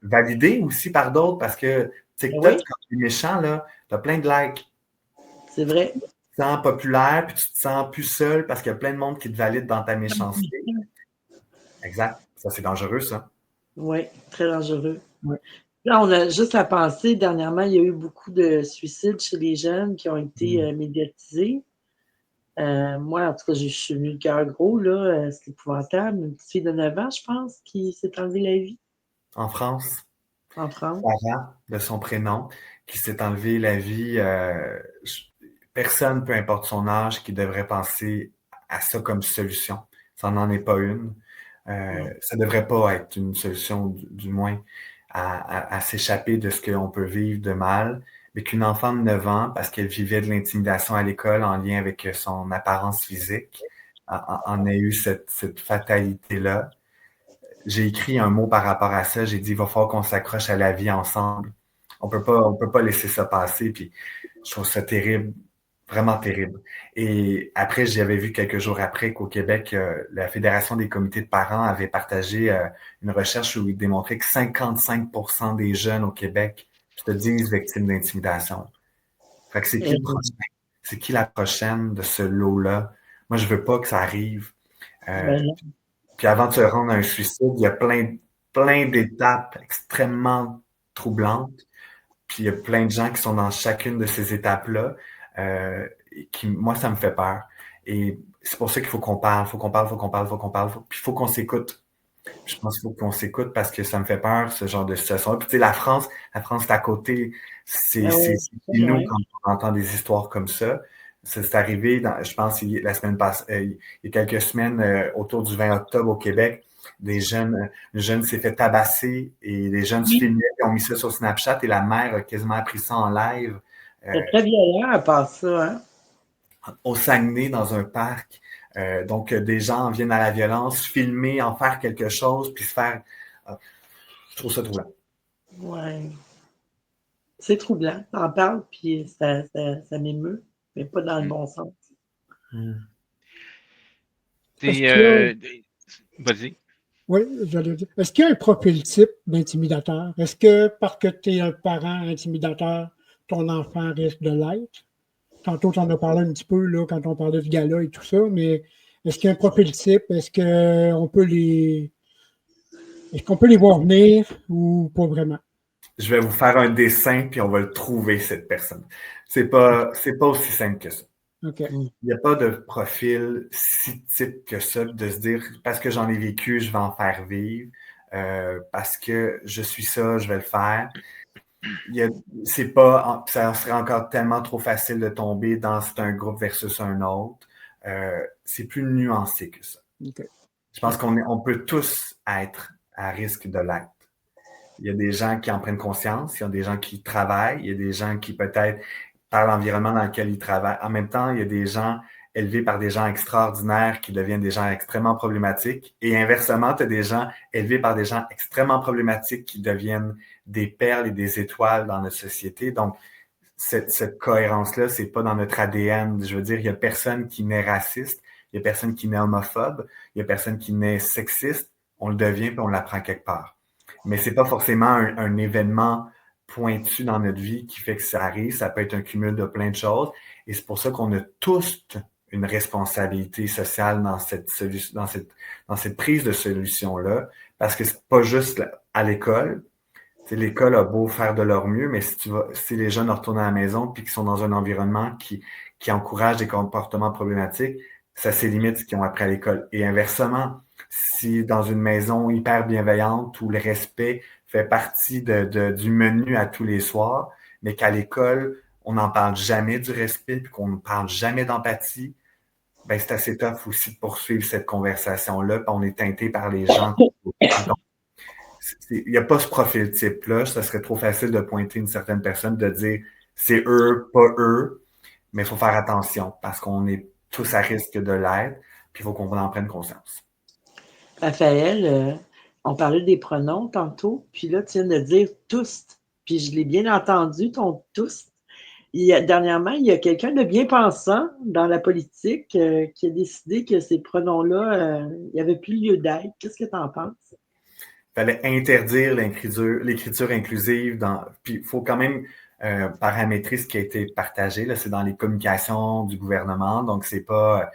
validé aussi par d'autres parce que TikTok, quand tu es méchant, tu as plein de likes. C'est vrai. Tu te sens populaire, puis tu te sens plus seul parce qu'il y a plein de monde qui te valide dans ta méchanceté. Exact. Ça, c'est dangereux, ça. Oui, très dangereux. Ouais. Là, on a juste à penser, dernièrement, il y a eu beaucoup de suicides chez les jeunes qui ont été médiatisés. Moi, en tout cas, je suis venue le cœur gros, là. C'est épouvantable. Une petite fille de 9 ans, je pense, qui s'est enlevée la vie. En France. En France. Sarah, de son prénom, qui s'est enlevé la vie. Personne, peu importe son âge, qui devrait penser à ça comme solution. Ça n'en est pas une. Ça ne devrait pas être une solution, du moins, à s'échapper de ce qu'on peut vivre de mal. Mais qu'une enfant de 9 ans, parce qu'elle vivait de l'intimidation à l'école en lien avec son apparence physique, en a eu cette fatalité-là. J'ai écrit un mot par rapport à ça. J'ai dit, il va falloir qu'on s'accroche à la vie ensemble. On peut pas laisser ça passer. Puis je trouve ça terrible, vraiment terrible. Et après, j'avais vu quelques jours après qu'au Québec, la Fédération des comités de parents avait partagé une recherche où il démontrait que 55% des jeunes au Québec se disent victimes d'intimidation. Fait que c'est qui le prochain? C'est qui la prochaine de ce lot-là? Moi, je veux pas que ça arrive. Puis avant de se rendre à un suicide, il y a plein d'étapes extrêmement troublantes. Puis il y a plein de gens qui sont dans chacune de ces étapes-là. Moi, ça me fait peur. Et c'est pour ça qu'il faut qu'on parle, Puis il faut qu'on s'écoute. Je pense qu'il faut qu'on s'écoute parce que ça me fait peur, ce genre de situation. Puis tu sais, la France, c'est à côté. C'est nous quand on entend des histoires comme ça. c'est arrivé, je pense, la semaine passée, il y a quelques semaines, autour du 20 octobre au Québec, une jeune s'est fait tabasser et les jeunes se filmaient et ont mis ça sur Snapchat et la mère a quasiment appris ça en live. C'est très violent à part ça, hein? Au Saguenay, dans un parc. Donc, des gens viennent à la violence, filmer, en faire quelque chose, puis se faire... je trouve ça troublant. Ouais. C'est troublant. T'en parles, puis ça m'émeut, mais pas dans le bon sens. Vas-y. Oui, j'allais dire. Est-ce qu'il y a un profil type d'intimidateur? Est-ce que parce que tu es un parent intimidateur, ton enfant risque de l'être? Tantôt, tu en as parlé un petit peu là, quand on parlait de gala et tout ça, mais est-ce qu'il y a un profil type? Est-ce qu'on peut les voir venir ou pas vraiment? Je vais vous faire un dessin, puis on va le trouver, cette personne. C'est pas aussi simple que ça. Okay. Il n'y a pas de profil si type que ça, de se dire, parce que j'en ai vécu, je vais en faire vivre, parce que je suis ça, je vais le faire. Ça serait encore tellement trop facile de tomber dans c'est un groupe versus un autre. C'est plus nuancé que ça. Okay. Je pense qu'on peut tous être à risque de l'être. Il y a des gens qui en prennent conscience, il y a des gens qui travaillent, il y a des gens qui peut-être par l'environnement dans lequel ils travaillent. En même temps, il y a des gens élevés par des gens extraordinaires qui deviennent des gens extrêmement problématiques. Et inversement, tu as des gens élevés par des gens extrêmement problématiques qui deviennent des perles et des étoiles dans notre société. Donc, cette cohérence-là, c'est pas dans notre ADN. Je veux dire, il y a personne qui naît raciste, il y a personne qui naît homophobe, il y a personne qui naît sexiste. On le devient puis on l'apprend quelque part. Mais c'est pas forcément un événement pointu dans notre vie qui fait que ça arrive. Ça peut être un cumul de plein de choses. Et c'est pour ça qu'on a tous une responsabilité sociale dans cette prise de solution-là. Parce que c'est pas juste à l'école. L'école a beau faire de leur mieux, mais si les jeunes retournent à la maison puis qu'ils sont dans un environnement qui encourage des comportements problématiques, ça c'est limite ce qu'ils ont appris à l'école. Et inversement, si dans une maison hyper bienveillante où le respect fait partie du menu à tous les soirs, mais qu'à l'école, on n'en parle jamais du respect puis qu'on ne parle jamais d'empathie, ben c'est assez tough aussi de poursuivre cette conversation-là, puis on est teinté par les gens. Donc, il n'y a pas ce profil type-là. Ça serait trop facile de pointer une certaine personne, de dire c'est eux, pas eux. Mais il faut faire attention parce qu'on est tous à risque de l'être, puis il faut qu'on en prenne conscience. Raphaël, on parlait des pronoms tantôt, puis là, tu viens de dire tous. Puis je l'ai bien entendu, ton tous. Dernièrement, il y a quelqu'un de bien pensant dans la politique qui a décidé que ces pronoms-là, il n'y avait plus lieu d'être. Qu'est-ce que tu en penses? Il fallait interdire l'écriture inclusive. Puis il faut quand même paramétrer ce qui a été partagé. Là, c'est dans les communications du gouvernement, donc c'est pas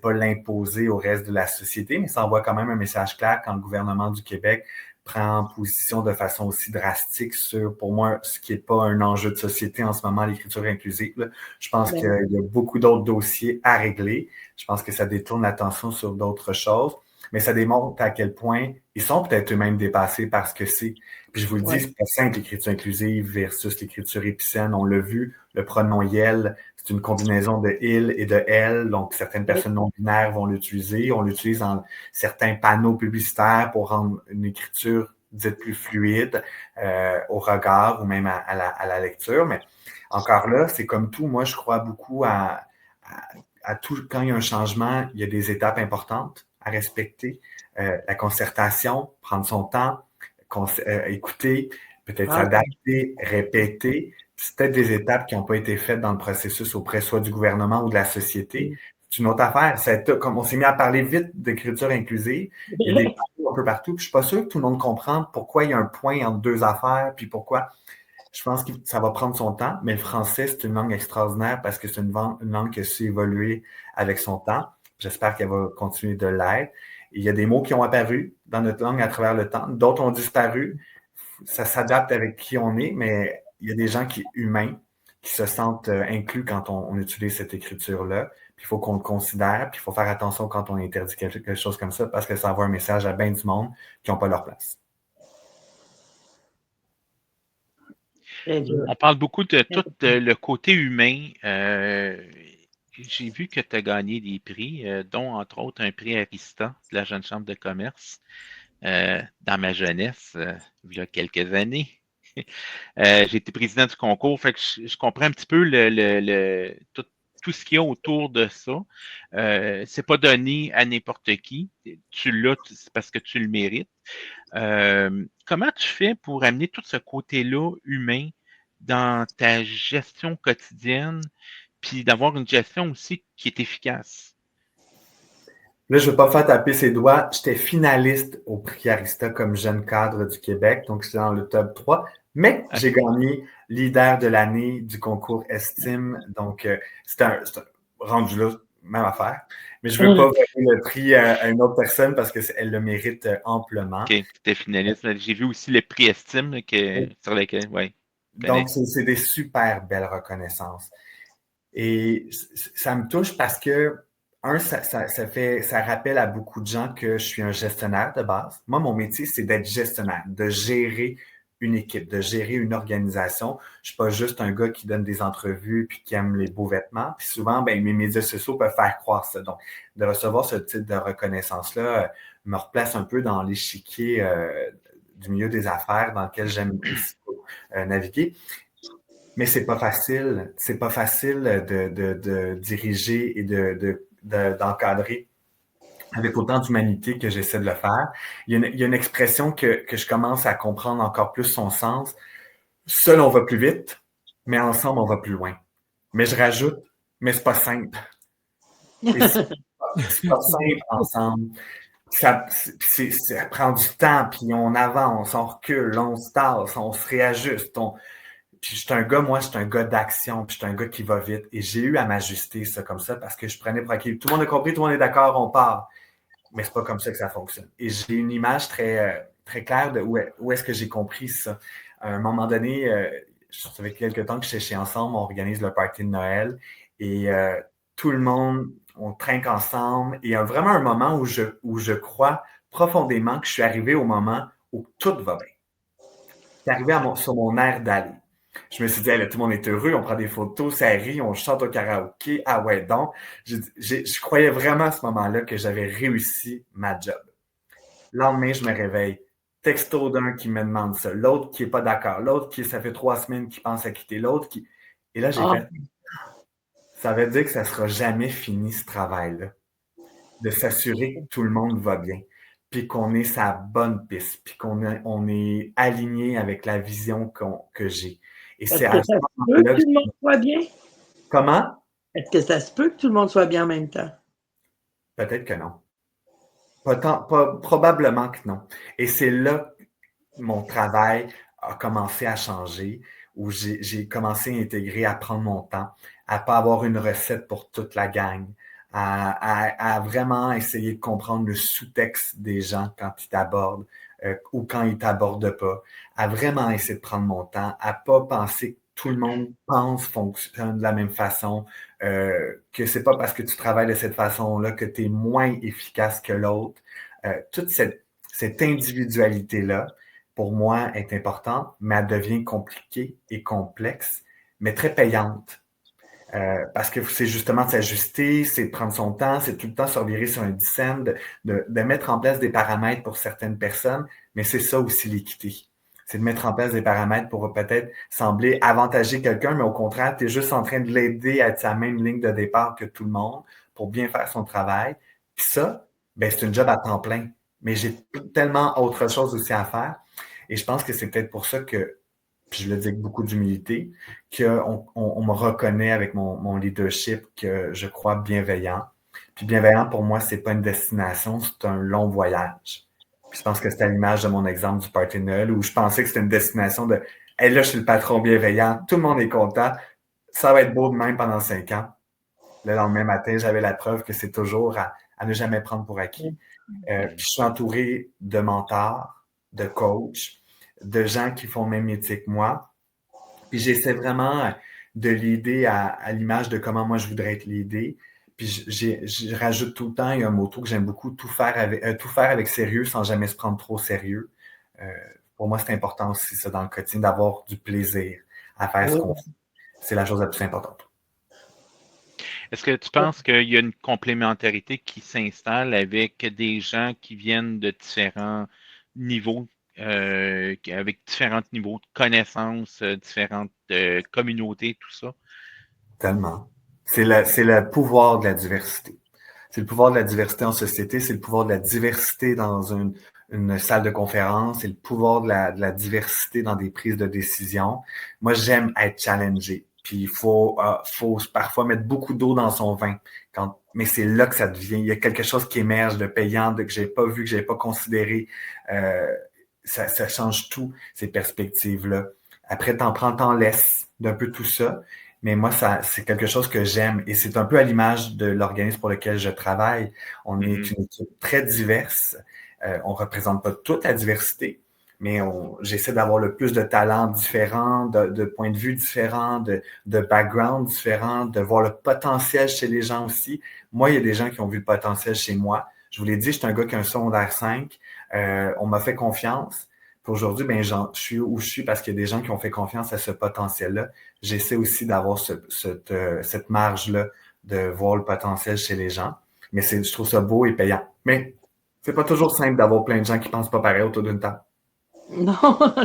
l'imposer au reste de la société, mais ça envoie quand même un message clair quand le gouvernement du Québec prend position de façon aussi drastique sur, pour moi, ce qui n'est pas un enjeu de société en ce moment, l'écriture inclusive. Là. Je pense qu'il y a beaucoup d'autres dossiers à régler. Je pense que ça détourne l'attention sur d'autres choses. Mais ça démontre à quel point ils sont peut-être eux-mêmes dépassés par ce que c'est. Puis je vous le dis, c'est pas simple l'écriture inclusive versus l'écriture épicène. On l'a vu, le pronom YEL, c'est une combinaison de il et de elle. Donc, certaines personnes non-binaires vont l'utiliser. On l'utilise dans certains panneaux publicitaires pour rendre une écriture dite plus fluide au regard ou même à la lecture. Mais encore là, c'est comme tout. Moi, je crois beaucoup à tout. Quand il y a un changement, il y a des étapes importantes à respecter. La concertation, prendre son temps, écouter, peut-être s'adapter, répéter. C'est peut-être des étapes qui n'ont pas été faites dans le processus auprès soit du gouvernement ou de la société. C'est une autre affaire. Comme on s'est mis à parler vite d'écriture inclusive, il y a des partout, un peu partout. Puis je ne suis pas sûr que tout le monde comprend pourquoi il y a un point entre deux affaires, puis pourquoi. Je pense que ça va prendre son temps, mais le français, c'est une langue extraordinaire parce que c'est une langue qui a su évoluer avec son temps. J'espère qu'elle va continuer de l'être. Il y a des mots qui ont apparu dans notre langue à travers le temps. D'autres ont disparu. Ça s'adapte avec qui on est, mais il y a des gens humains qui se sentent inclus quand on utilise cette écriture-là. Puis il faut qu'on le considère, puis il faut faire attention quand on interdit quelque chose comme ça parce que ça envoie un message à bien du monde qui n'ont pas leur place. On parle beaucoup de tout le côté humain. J'ai vu que tu as gagné des prix, dont entre autres un prix Arista de la Jeune Chambre de commerce dans ma jeunesse, il y a quelques années. J'ai été président du concours, fait que je comprends un petit peu tout ce qu'il y a autour de ça. C'est pas donné à n'importe qui. Tu l'as, c'est parce que tu le mérites. Comment tu fais pour amener tout ce côté-là humain dans ta gestion quotidienne, puis d'avoir une gestion aussi qui est efficace? Là, je ne veux pas me faire taper ses doigts. J'étais finaliste au prix Arista comme jeune cadre du Québec, donc j'étais dans le top 3. Mais j'ai gagné leader de l'année du concours Estime. Donc, c'est un rendu là, même affaire. Mais je ne veux pas voler le prix à une autre personne parce qu'elle le mérite amplement. OK, tu étais finaliste. J'ai vu aussi le prix Estime là, sur lequel, ouais. Donc, c'est des super belles reconnaissances. Et ça me touche parce que ça rappelle à beaucoup de gens que je suis un gestionnaire de base. Moi, mon métier, c'est d'être gestionnaire, de gérer une équipe, de gérer une organisation. Je suis pas juste un gars qui donne des entrevues puis qui aime les beaux vêtements. Puis souvent, mes médias sociaux peuvent faire croire ça. Donc, de recevoir ce type de reconnaissance-là me replace un peu dans l'échiquier du milieu des affaires dans lequel j'aime aussi naviguer. Mais c'est pas facile. C'est pas facile de diriger et d'encadrer avec autant d'humanité que j'essaie de le faire. Il y a une expression que je commence à comprendre encore plus son sens. Seul, on va plus vite, mais ensemble, on va plus loin. Mais je rajoute, mais c'est pas simple. Et c'est pas simple ensemble. Ça prend du temps, puis on avance, on recule, on se tasse, on se réajuste. Puis je suis un gars d'action, puis je suis un gars qui va vite. Et j'ai eu à m'ajuster ça comme ça parce que je prenais pour acquis. Tout le monde a compris, tout le monde est d'accord, on part. Mais c'est pas comme ça que ça fonctionne. Et j'ai une image très, très claire de où est-ce que j'ai compris ça. À un moment donné, ça fait quelques temps que chez Ensemble, on organise le party de Noël et tout le monde, on trinque ensemble. Et il y a vraiment un moment où je crois profondément que je suis arrivé au moment où tout va bien. C'est arrivé sur mon air d'aller. Je me suis dit, là, tout le monde est heureux, on prend des photos, ça rit, on chante au karaoké. Ah ouais, donc, je croyais vraiment à ce moment-là que j'avais réussi ma job. Le lendemain, je me réveille. Texto d'un qui me demande ça, l'autre qui n'est pas d'accord, l'autre qui, ça fait 3 semaines qui pense à quitter, l'autre qui... Et là, j'ai fait, ça veut dire que ça ne sera jamais fini ce travail-là. De s'assurer que tout le monde va bien, puis qu'on est sa bonne piste, puis on est aligné avec la vision que j'ai. Et c'est à ce moment-là que tout le monde soit bien? Comment? Est-ce que ça se peut que tout le monde soit bien en même temps? Peut-être que non. Probablement que non. Et c'est là que mon travail a commencé à changer, où j'ai commencé à intégrer, à prendre mon temps, à pas avoir une recette pour toute la gang, à vraiment essayer de comprendre le sous-texte des gens quand ils t'abordent ou quand ils t'abordent pas, à vraiment essayer de prendre mon temps, à pas penser que tout le monde fonctionne de la même façon, que c'est pas parce que tu travailles de cette façon-là que tu es moins efficace que l'autre. Toute cette individualité-là, pour moi, est importante, mais elle devient compliquée et complexe, mais très payante. Parce que c'est justement de s'ajuster, c'est de prendre son temps, c'est tout le temps se revirer sur un dissent, de mettre en place des paramètres pour certaines personnes, mais c'est ça aussi l'équité. C'est de mettre en place des paramètres pour peut-être sembler avantager quelqu'un, mais au contraire, tu es juste en train de l'aider à être sa même ligne de départ que tout le monde pour bien faire son travail. Puis ça, c'est une job à temps plein. Mais j'ai tellement autre chose aussi à faire. Et je pense que c'est peut-être pour ça que, puis je le dis avec beaucoup d'humilité, qu'on me reconnaît avec mon leadership que je crois bienveillant. Puis bienveillant, pour moi, c'est pas une destination, c'est un long voyage. Puis je pense que c'est à l'image de mon exemple du party de Noël où je pensais que c'était une destination de « Hey, là, je suis le patron bienveillant, tout le monde est content, ça va être beau de même pendant 5 ans. » Le lendemain matin, j'avais la preuve que c'est toujours à ne jamais prendre pour acquis. Puis je suis entouré de mentors, de coachs, de gens qui font le même métier que moi. Puis j'essaie vraiment de l'aider à l'image de comment moi je voudrais être l'idée. Puis je rajoute tout le temps, il y a un motto que j'aime beaucoup, tout faire avec sérieux sans jamais se prendre trop sérieux. Pour moi, c'est important aussi, ça, dans le quotidien, d'avoir du plaisir à faire ce qu'on fait. C'est la chose la plus importante. Est-ce que tu penses qu'il y a une complémentarité qui s'installe avec des gens qui viennent de différents niveaux, avec différents niveaux de connaissances, différentes communautés, tout ça? Tellement. C'est le pouvoir de la diversité. C'est le pouvoir de la diversité en société, c'est le pouvoir de la diversité dans une salle de conférence, c'est le pouvoir de la diversité dans des prises de décision. Moi, j'aime être challengé. Puis il faut parfois mettre beaucoup d'eau dans son vin. Mais c'est là que ça devient. Il y a quelque chose qui émerge de payant, que j'ai pas vu, que j'ai pas considéré. Ça change tout, ces perspectives-là. Après, t'en laisses d'un peu tout ça. Mais moi, c'est quelque chose que j'aime. Et c'est un peu à l'image de l'organisme pour lequel je travaille. On est une équipe très diverse. On ne représente pas toute la diversité, mais j'essaie d'avoir le plus de talents différents, de points de vue différents, de backgrounds différents, de voir le potentiel chez les gens aussi. Moi, il y a des gens qui ont vu le potentiel chez moi. Je vous l'ai dit, je suis un gars qui a un secondaire 5. On m'a fait confiance. Puis aujourd'hui, je suis où je suis parce qu'il y a des gens qui ont fait confiance à ce potentiel-là. J'essaie aussi d'avoir cette marge-là de voir le potentiel chez les gens. Mais je trouve ça beau et payant. Mais c'est pas toujours simple d'avoir plein de gens qui pensent pas pareil autour d'une table. Non,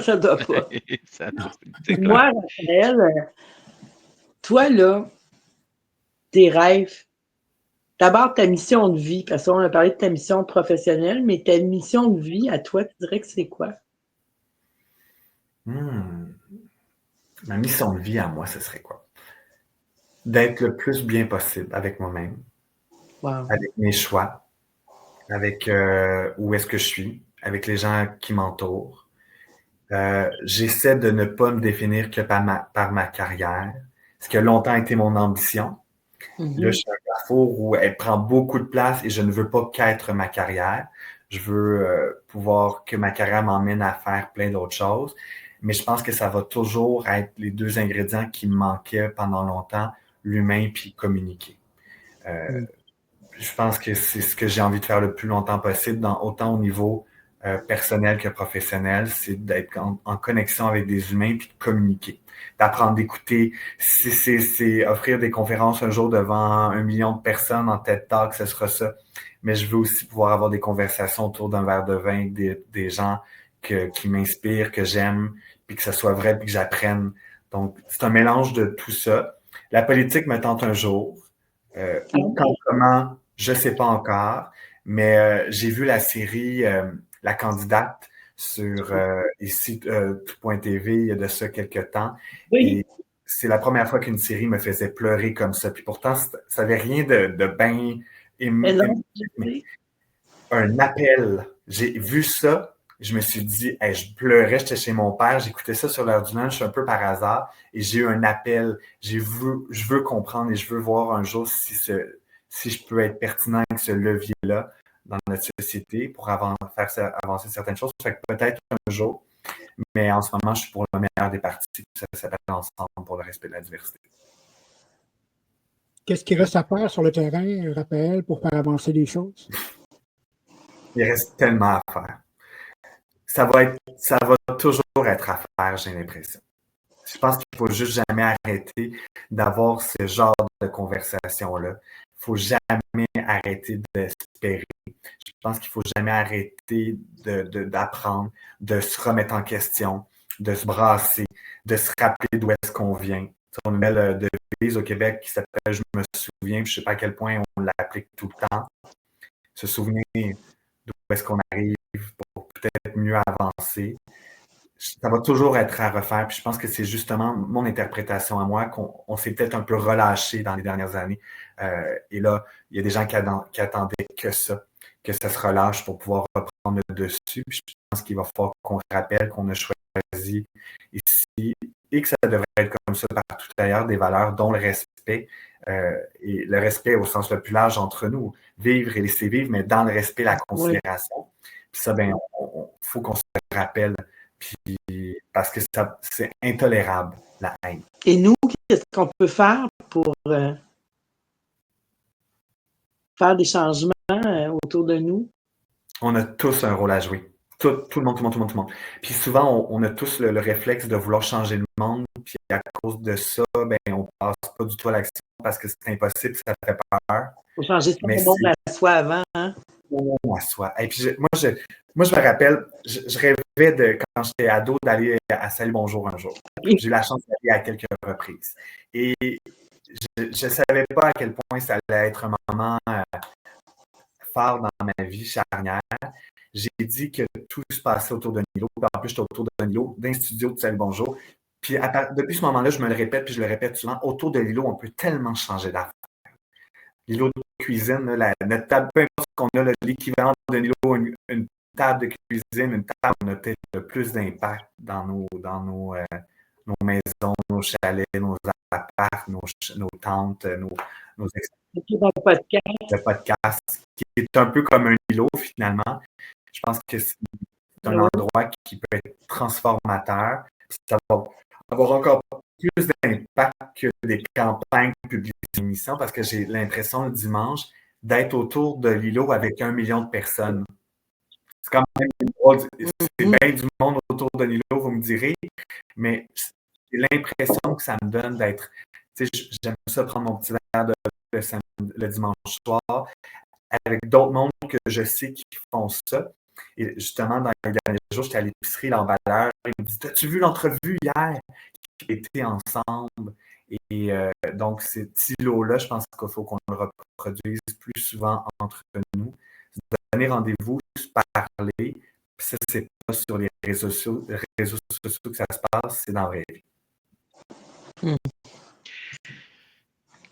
ça doit pas. C'est clair. Moi, Raphaël, toi, là, tes rêves, d'abord ta mission de vie, parce qu'on a parlé de ta mission professionnelle, mais ta mission de vie, à toi, tu dirais que c'est quoi? Ma mission de vie à moi, ce serait quoi? D'être le plus bien possible avec moi-même, Wow. avec mes choix, avec où est-ce que je suis, avec les gens qui m'entourent. J'essaie de ne pas me définir que par ma carrière, ce qui a longtemps été mon ambition. Là, je suis à un carrefour où elle prend beaucoup de place et je ne veux pas qu'être ma carrière. Je veux pouvoir que ma carrière m'emmène à faire plein d'autres choses. Mais je pense que ça va toujours être les deux ingrédients qui me manquaient pendant longtemps, l'humain puis communiquer. Je pense que c'est ce que j'ai envie de faire le plus longtemps possible, autant au niveau personnel que professionnel, c'est d'être en connexion avec des humains puis de communiquer, d'apprendre d'écouter. C'est offrir des conférences un jour devant 1 million de personnes en TED Talk, ce sera ça. Mais je veux aussi pouvoir avoir des conversations autour d'un verre de vin, des gens qui m'inspirent, que j'aime, puis que ce soit vrai, puis que j'apprenne. Donc, c'est un mélange de tout ça. La politique me tente un jour. Où, quand, comment, je ne sais pas encore, mais j'ai vu la série La candidate sur ici, tout.tv il y a de ça quelques temps. Oui. Et c'est la première fois qu'une série me faisait pleurer comme ça. Puis pourtant, ça n'avait rien de bien un appel. J'ai vu ça, je me suis dit, hey, je pleurais, j'étais chez mon père, j'écoutais ça sur l'heure du lunch un peu par hasard et j'ai eu un appel. Je veux comprendre et je veux voir un jour si je peux être pertinent avec ce levier-là dans notre société pour faire avancer certaines choses. Fait que peut-être un jour, mais en ce moment, je suis pour le meilleur des partis. Ça s'appelle Ensemble pour le respect de la diversité. Qu'est-ce qu'il reste à faire sur le terrain, Raphaël, pour faire avancer les choses? Il reste tellement à faire. Ça va toujours être à faire, j'ai l'impression. Je pense qu'il ne faut juste jamais arrêter d'avoir ce genre de conversation-là. Il ne faut jamais arrêter d'espérer. Je pense qu'il ne faut jamais arrêter d'apprendre, de se remettre en question, de se brasser, de se rappeler d'où est-ce qu'on vient. On a une belle devise au Québec qui s'appelle « Je me souviens », je ne sais pas à quel point on l'applique tout le temps. Se souvenir d'où est-ce qu'on arrive pour peut-être mieux avancer. Ça va toujours être à refaire. Puis je pense que c'est justement mon interprétation à moi qu'on s'est peut-être un peu relâché dans les dernières années. Et là, il y a des gens qui attendaient que ça se relâche pour pouvoir reprendre le dessus. Puis je pense qu'il va falloir qu'on se rappelle qu'on a choisi ici et que ça devrait être comme ça partout ailleurs, des valeurs dont le respect. Et le respect au sens le plus large entre nous, vivre et laisser vivre, mais dans le respect, la considération. Oui. Puis ça, faut qu'on se rappelle. Puis, parce que c'est intolérable, la haine. Et nous, qu'est-ce qu'on peut faire pour faire des changements autour de nous? On a tous un rôle à jouer. Tout le monde, tout le monde, tout le monde, tout le monde. Puis souvent, on a tous le réflexe de vouloir changer le monde, puis à cause de ça, ben, on passe pas du tout à l'action parce que c'est impossible, ça fait peur. Il faut changer son Mais monde c'est à soi avant. Hein? à soi. Et puis moi, je me rappelle, je rêvais de, quand j'étais ado, d'aller à Salut Bonjour un jour. J'ai eu la chance d'aller à quelques reprises. Et je ne savais pas à quel point ça allait être un moment fort dans ma vie, charnière. J'ai dit que tout se passait autour de Nilo. En plus, j'étais autour de Nilo, d'un studio de Salut Bonjour. Puis depuis ce moment-là, je me le répète, puis je le répète souvent, autour de Lilo, on peut tellement changer d'affaires. Lilo de cuisine, notre table, peu importe ce qu'on a, l'équivalent de Lilo, une table de cuisine, une table, on a peut-être le plus d'impact dans nos maisons, nos chalets, nos apparts, nos tentes, nos le podcast, qui est un peu comme un îlot finalement. Je pense que c'est un endroit qui peut être transformateur. Ça va avoir encore plus d'impact que des campagnes publiques d'émissions parce que j'ai l'impression le dimanche d'être autour de l'îlot avec 1 million de personnes. C'est quand même c'est bien du monde autour de l'îlot, vous me direz, mais j'ai l'impression que ça me donne d'être. J'aime ça prendre mon petit verre le dimanche soir avec d'autres mondes que je sais qui font ça. Et justement, dans les derniers jours, j'étais à l'épicerie, l'emballeur, il me dit « As-tu vu l'entrevue hier? » qui était ensemble. Et donc, cet îlot-là, je pense qu'il faut qu'on le reproduise plus souvent entre nous. Donner rendez-vous, se parler. Puis ça, c'est pas sur les réseaux sociaux que ça se passe, c'est dans la vraie vie.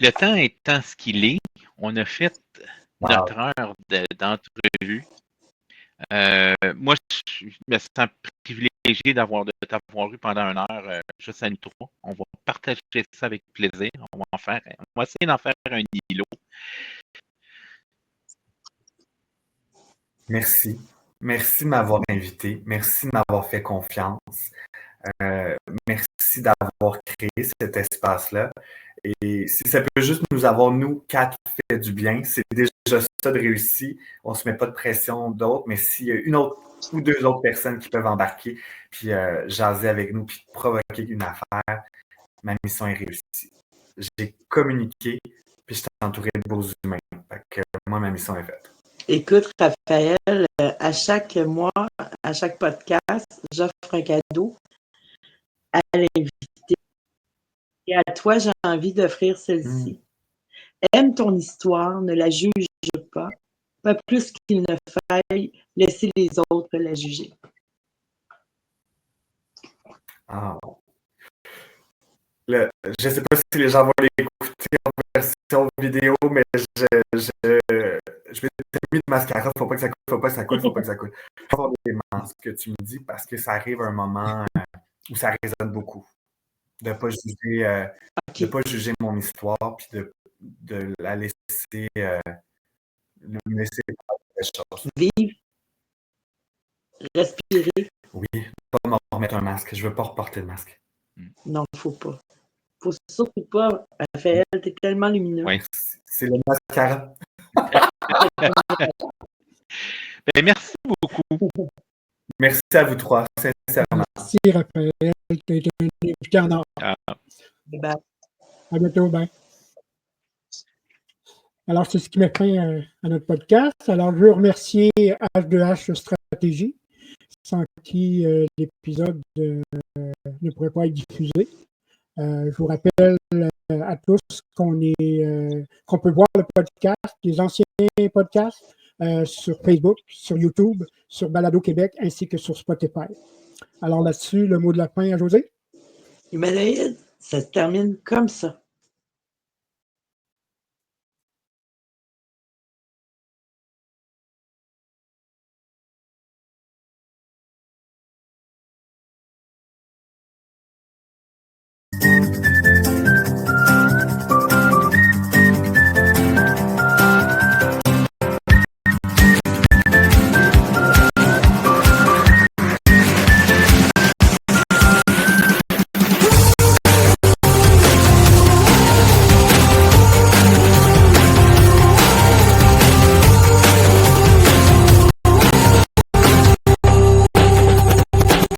Le temps étant ce qu'il est, on a fait notre heure d'entrevue. Moi, je me sens privilégié de t'avoir eu pendant 1 heure juste à nous 3. On va partager ça avec plaisir. On va essayer d'en faire un îlot. Merci. Merci de m'avoir invité. Merci de m'avoir fait confiance. Merci d'avoir créé cet espace-là. Et si ça peut juste nous avoir, nous, 4, fait du bien, c'est déjà ça de réussi. On ne se met pas de pression d'autres, mais s'il y a une autre ou 2 autres personnes qui peuvent embarquer, puis jaser avec nous, puis provoquer une affaire, ma mission est réussie. J'ai communiqué, puis je t'ai entouré de beaux humains. Fait que moi, ma mission est faite. Écoute, Raphaël, à chaque mois, à chaque podcast, j'offre un cadeau à l'invité. Et à toi, j'ai envie d'offrir celle-ci. Aime ton histoire, ne la juge pas plus qu'il ne faille laisser les autres la juger. Je ne sais pas si les gens vont l'écouter en version vidéo, mais je vais mis de mascara, faut pas que ça coule. Faut avoir des masques que tu me dis parce que ça arrive un moment où ça résonne beaucoup. De ne pas juger mon histoire puis de la laisser me laisser faire des choses. Vivre, respirer. Oui, pas me remettre un masque. Je veux pas reporter le masque. Non, faut pas. Faut surtout pas, Raphaël, t'es tellement lumineux. Oui, c'est le mascara. Ben, merci beaucoup. Merci à vous 3, sincèrement. Merci, Raphaël. Tu as été un invité en or. Bye. À bientôt, bye. Alors, c'est ce qui met fin à notre podcast. Alors, je veux remercier H2H Stratégie, sans qui l'épisode ne pourrait pas être diffusé. Je vous rappelle à tous qu'on peut voir le podcast, les anciens podcasts, sur Facebook, sur YouTube, sur Balado Québec, ainsi que sur Spotify. Alors là-dessus, le mot de la fin à José? Humaноïde, ça se termine comme ça.